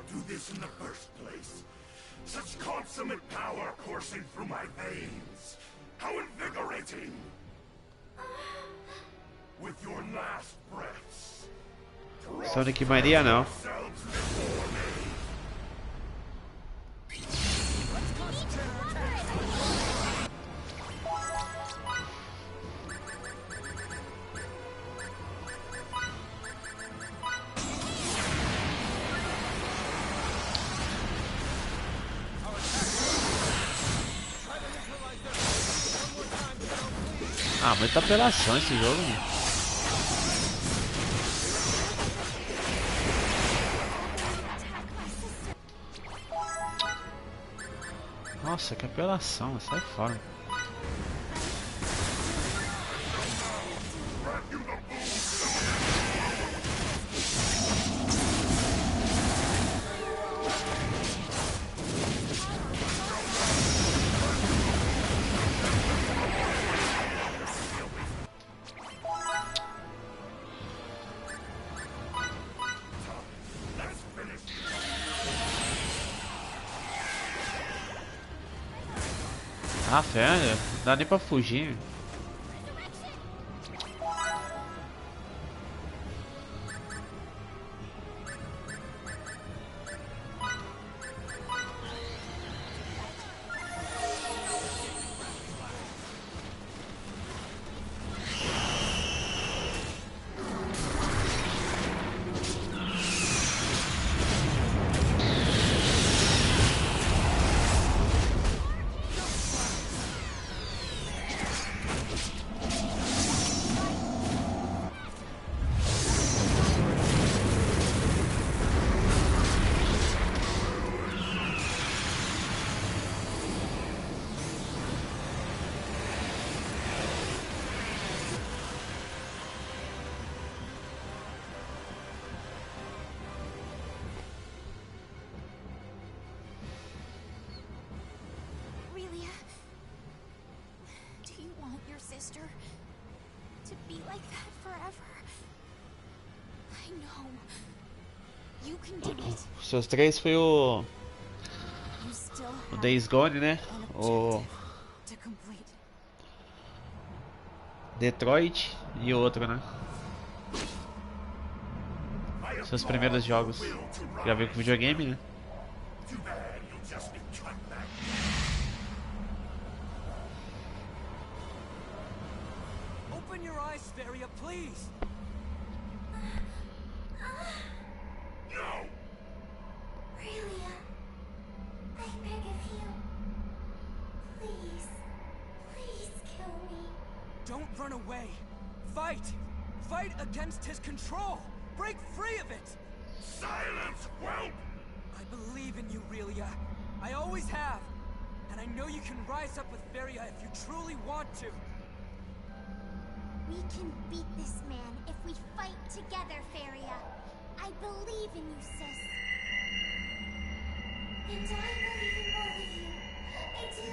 Do this in the first place. Such consummate power coursing through my veins. How invigorating! With your last breaths. Sonic Mania não. Ah, muita apelação esse jogo, mano. Nossa, que apelação, sai fora. Ah, velho, não dá nem pra fugir. sister. To be like that forever. I know. You can do it. Os seus três foi o You still o have Days Gone, né? an O objective to complete. Detroit e o outro, né? Seus primeiros jogos. Já veio com videogame, né? Too bad you'll just be cut back. Open your eyes, Varia, please! No! Aurelia, I beg of you. Please. Please kill me. Don't run away! Fight! Fight against his control! Break free of it! Silence, whelp! I believe in you, Aurelia. I always have. And I know you can rise up with Varia if you truly want to. We can beat this man if we fight together, Faria. I believe in you, sis. And I believe in both of you. I do.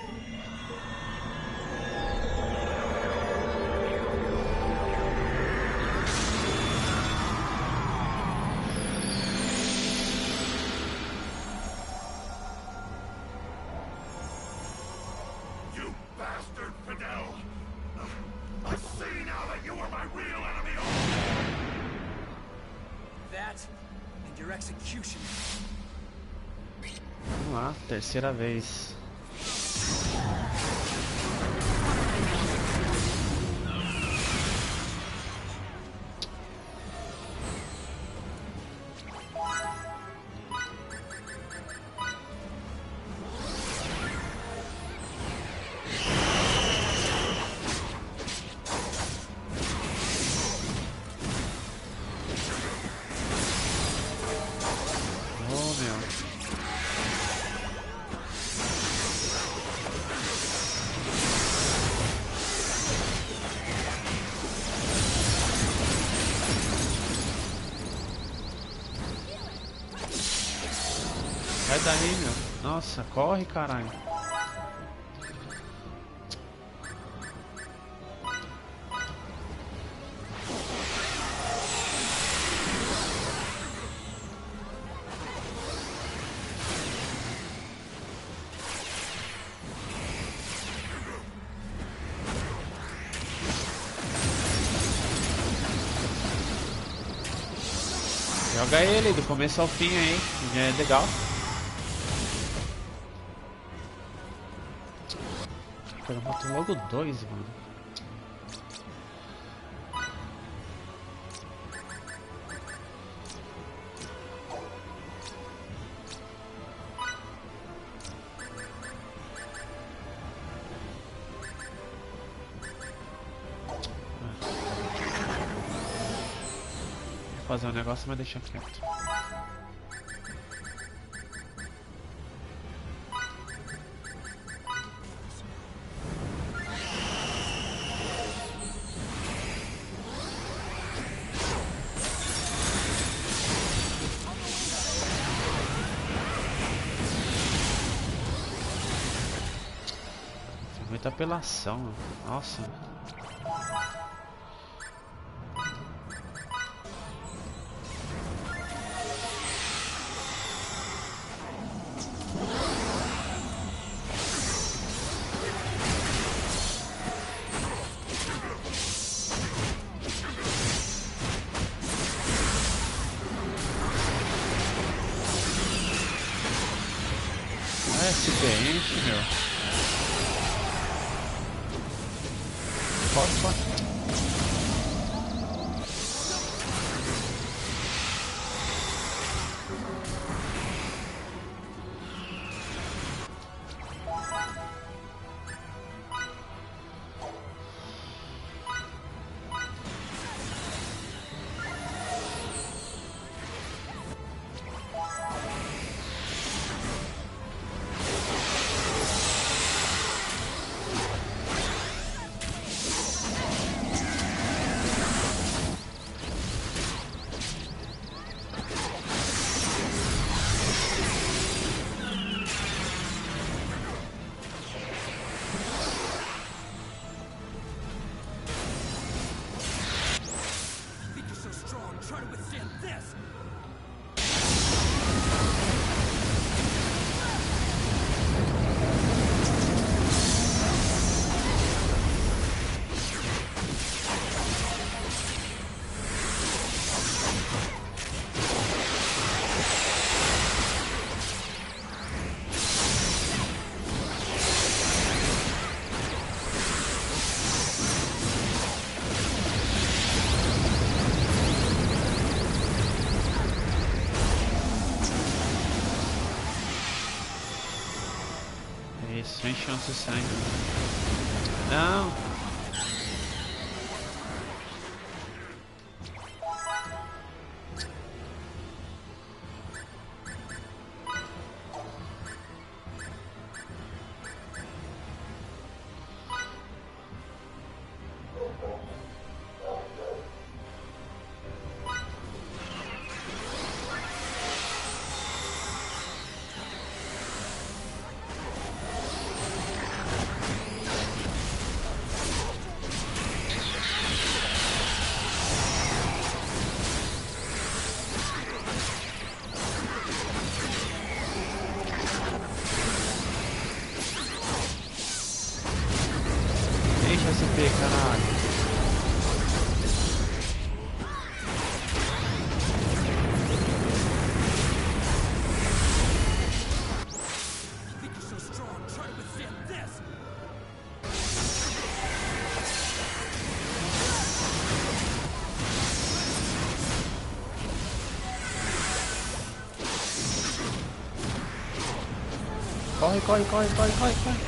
You bastard, Fidel! I see now that you are my real enemy! That and your execution. Vamos lá, terceira vez. Oh, meu. Sai daí, meu. Nossa, corre, caralho. Joga ele do começo ao fim aí, já é legal. Eu mato logo dois, mano. Vou fazer um negócio, mas deixa quieto. Muita apelação, nossa. Esse pente, meu. Pode. sem chance sangue. Não! Deixa SP, caralho. Corre, corre, corre, corre, corre, corre.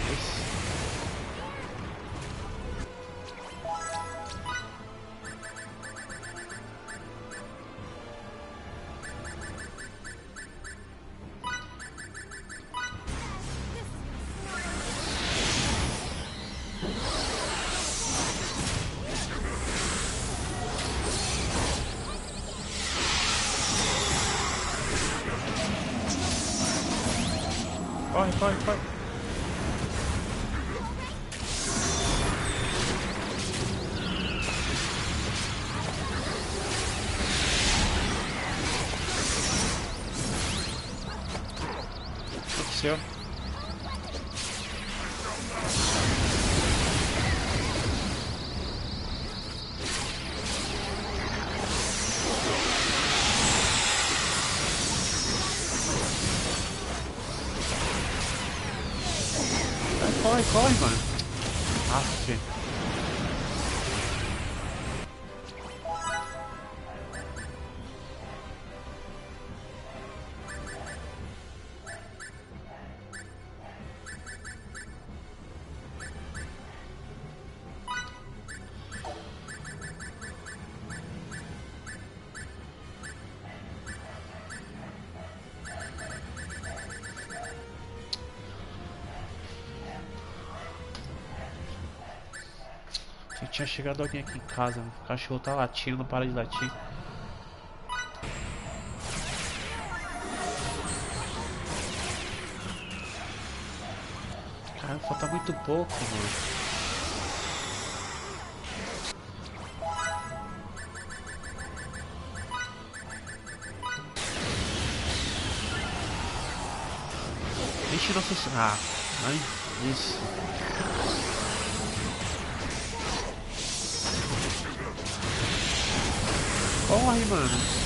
Corre, corre, corre. O que aconteceu? Corre, corre, mano. Aff. Tinha chegado alguém aqui em casa, o cachorro tá latindo, não para de latir. Cara, falta muito pouco, mano. Ixi, nossa senhora. Ai, isso. Corre, mano.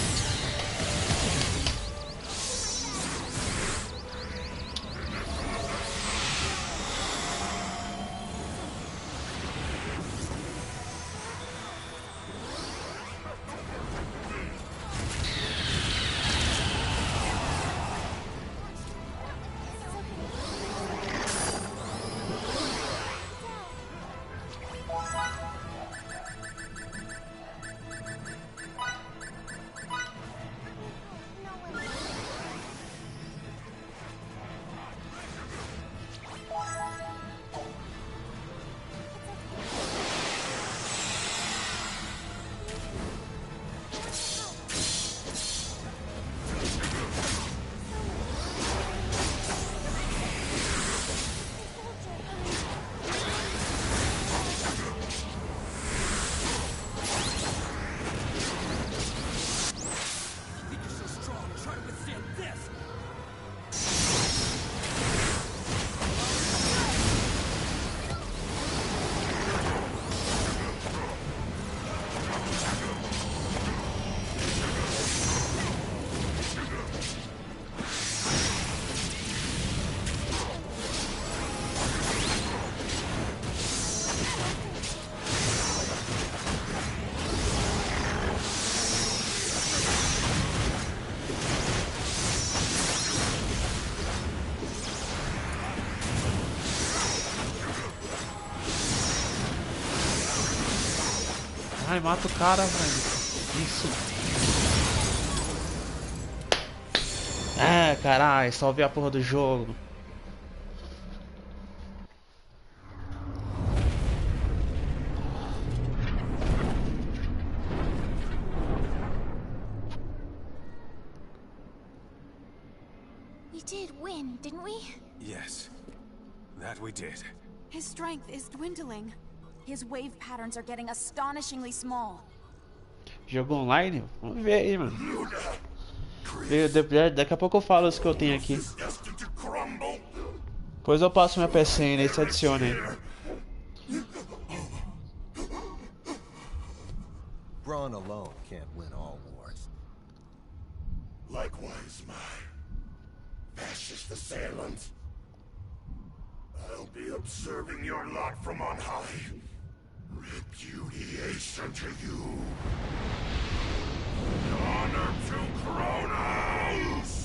Ai, mata o cara, velho. Isso. É, caralho, salvei a porra do jogo. We did win, didn't we? Yes, that we did. His strength is dwindling. His wave patterns are getting astonishingly small. Jogo online? Vamos ver aí, mano. Daqui a pouco eu falo os que eu tenho aqui. Depois eu passo minha PSN e se adiciona aí. Brawn alone can't win all wars. Likewise, my fascist assailants. I'll be observing your lot from on high. Repudiation to you. Honor to Kronos!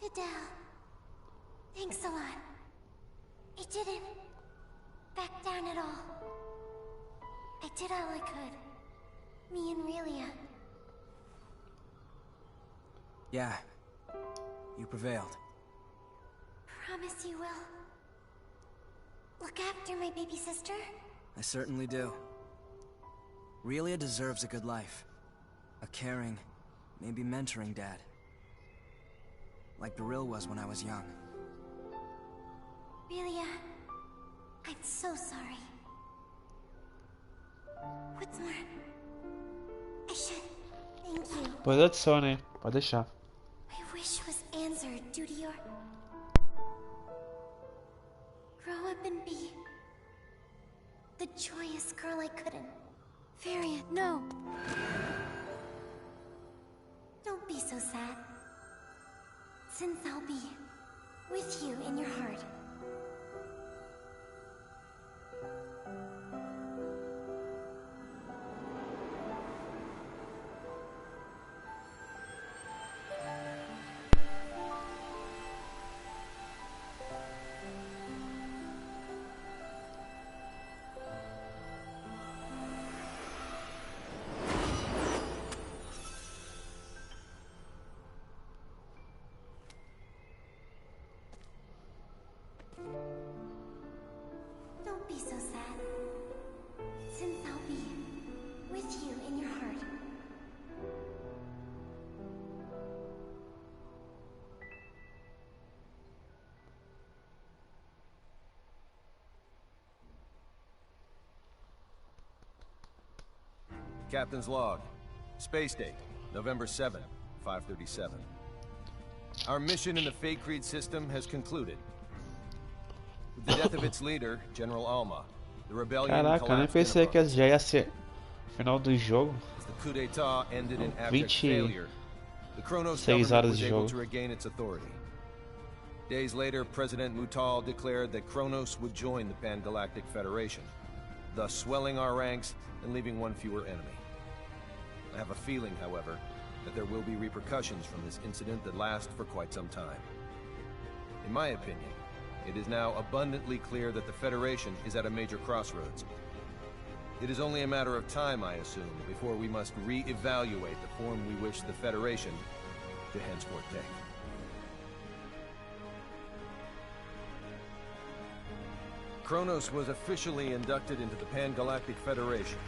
Fidel, thanks a lot. I didn't back down at all. I did all I could. Me and Relia. Yeah, you prevailed. Promise you will. Look after my baby sister? I certainly do. Relia deserves a good life. A caring, maybe mentoring dad. Like Beryl was when I was young. Relia, I'm so sorry. What's more, I should thank you. Depois adiciona aí, pode deixar. My wish was answered due to your... Grow up and be... the joyous girl I couldn't. Varia, no. Don't be so sad. Since I'll be with you in your heart. Don't be so sad. Since I'll be with you in your heart. Captain's log. Space date, November 7, 537. Our mission in the Fate Creed system has concluded. With the death of its leader, General Alma, the rebellion Caraca, eu nem pensei que já ia ser o final do jogo. As the coup d'etat ended in abject failure, the Kronos 26 government horas was de able jogo. to regain its authority. Days later, President Mutal declared that Kronos would join the Pan-Galactic Federation, thus swelling our ranks and leaving one fewer enemy. I have a feeling, however, that there will be repercussions from this incident that last for quite some time. In my opinion, it is now abundantly clear that the Federation is at a major crossroads. It is only a matter of time, I assume, before we must re-evaluate the form we wish the Federation to henceforth take. Kronos was officially inducted into the Pan-Galactic Federation,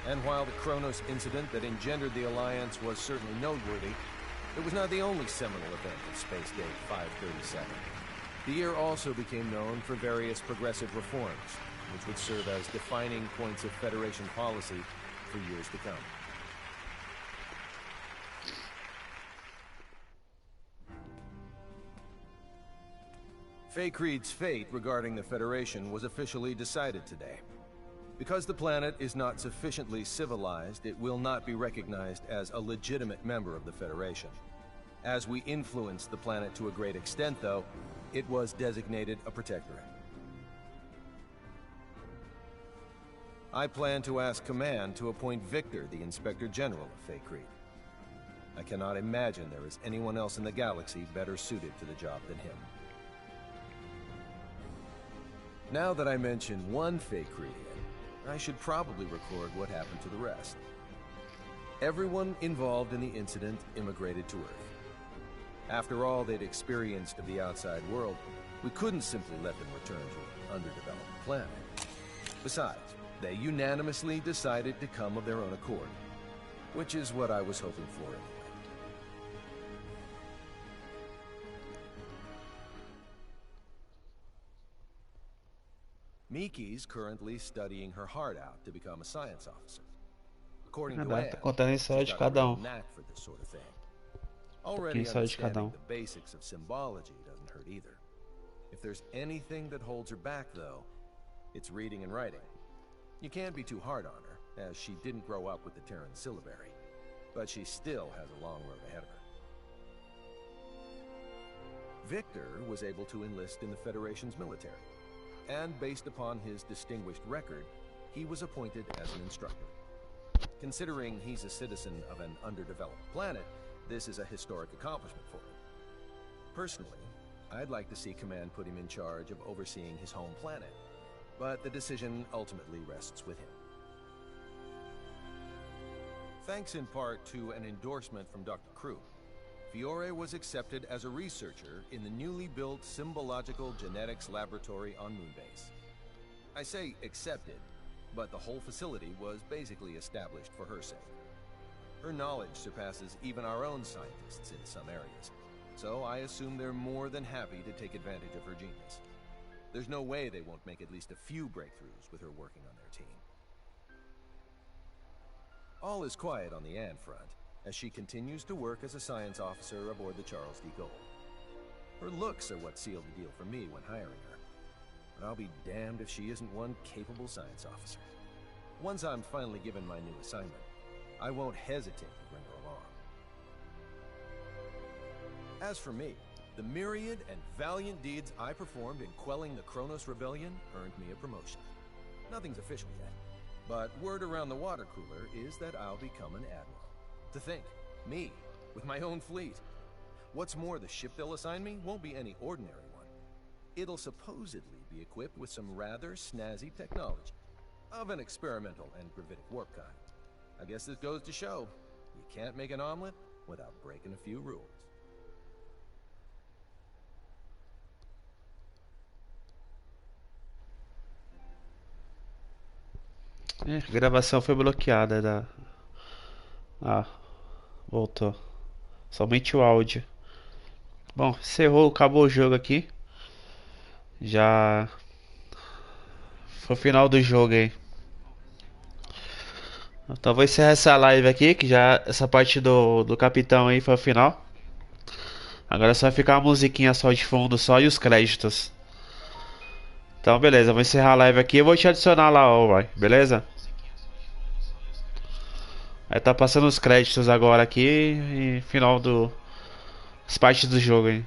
and while the Kronos incident that engendered the Alliance was certainly noteworthy, it was not the only seminal event of Space Date 537. The year also became known for various progressive reforms, which would serve as defining points of Federation policy for years to come. Fate-Creed's fate regarding the Federation was officially decided today. Because the planet is not sufficiently civilized, it will not be recognized as a legitimate member of the Federation. As we influenced the planet to a great extent, though, it was designated a protectorate. I plan to ask Command to appoint Victor the Inspector General of Feycrete. I cannot imagine there is anyone else in the galaxy better suited to the job than him. Now that I mention one Feycretian, I should probably record what happened to the rest. Everyone involved in the incident immigrated to Earth. After all they'd experienced of the outside world, we couldn't simply let them return to an underdeveloped planet. Besides, they unanimously decided to come of their own accord, which is what I was hoping for anyway. Miki's currently studying her heart out to become a science officer. According to Anne, Tá contando a história de she's got a cada real um. knack for this sort of thing. Already História de cada understanding um. the basics of symbology doesn't hurt either. If there's anything that holds her back, though, it's reading and writing. You can't be too hard on her, as she didn't grow up with the Terran syllabary, but she still has a long road ahead of her. Victor was able to enlist in the Federation's military, and based upon his distinguished record, he was appointed as an instructor. Considering he's a citizen of an underdeveloped planet, this is a historic accomplishment for him. Personally, I'd like to see Command put him in charge of overseeing his home planet, but the decision ultimately rests with him. Thanks in part to an endorsement from Dr. Crew, Fiore was accepted as a researcher in the newly built Symbological Genetics Laboratory on Moonbase. I say accepted, but the whole facility was basically established for her sake. Her knowledge surpasses even our own scientists in some areas, so I assume they're more than happy to take advantage of her genius. There's no way they won't make at least a few breakthroughs with her working on their team. All is quiet on the Anne front, as she continues to work as a science officer aboard the Charles D. Gold. Her looks are what sealed the deal for me when hiring her, but I'll be damned if she isn't one capable science officer. Once I'm finally given my new assignment, I won't hesitate to bring her along. As for me, the myriad and valiant deeds I performed in quelling the Kronos Rebellion earned me a promotion. Nothing's official yet, but word around the water cooler is that I'll become an admiral. To think, me, with my own fleet. What's more, the ship they'll assign me won't be any ordinary one. It'll supposedly be equipped with some rather snazzy technology, of an experimental and gravitic warp kind. I guess this goes to show, you can't make an omelet without breaking a few rules. A gravação foi bloqueada da... Ah, voltou. Somente o áudio. Bom, encerrou, acabou o jogo aqui. Já foi o final do jogo aí. Então vou encerrar essa live aqui, que já essa parte do capitão aí foi o final. Agora só vai ficar a musiquinha só de fundo só e os créditos. Então beleza, vou encerrar a live aqui. Eu vou te adicionar lá, ó, beleza? Aí tá passando os créditos agora aqui e final do as partes do jogo aí.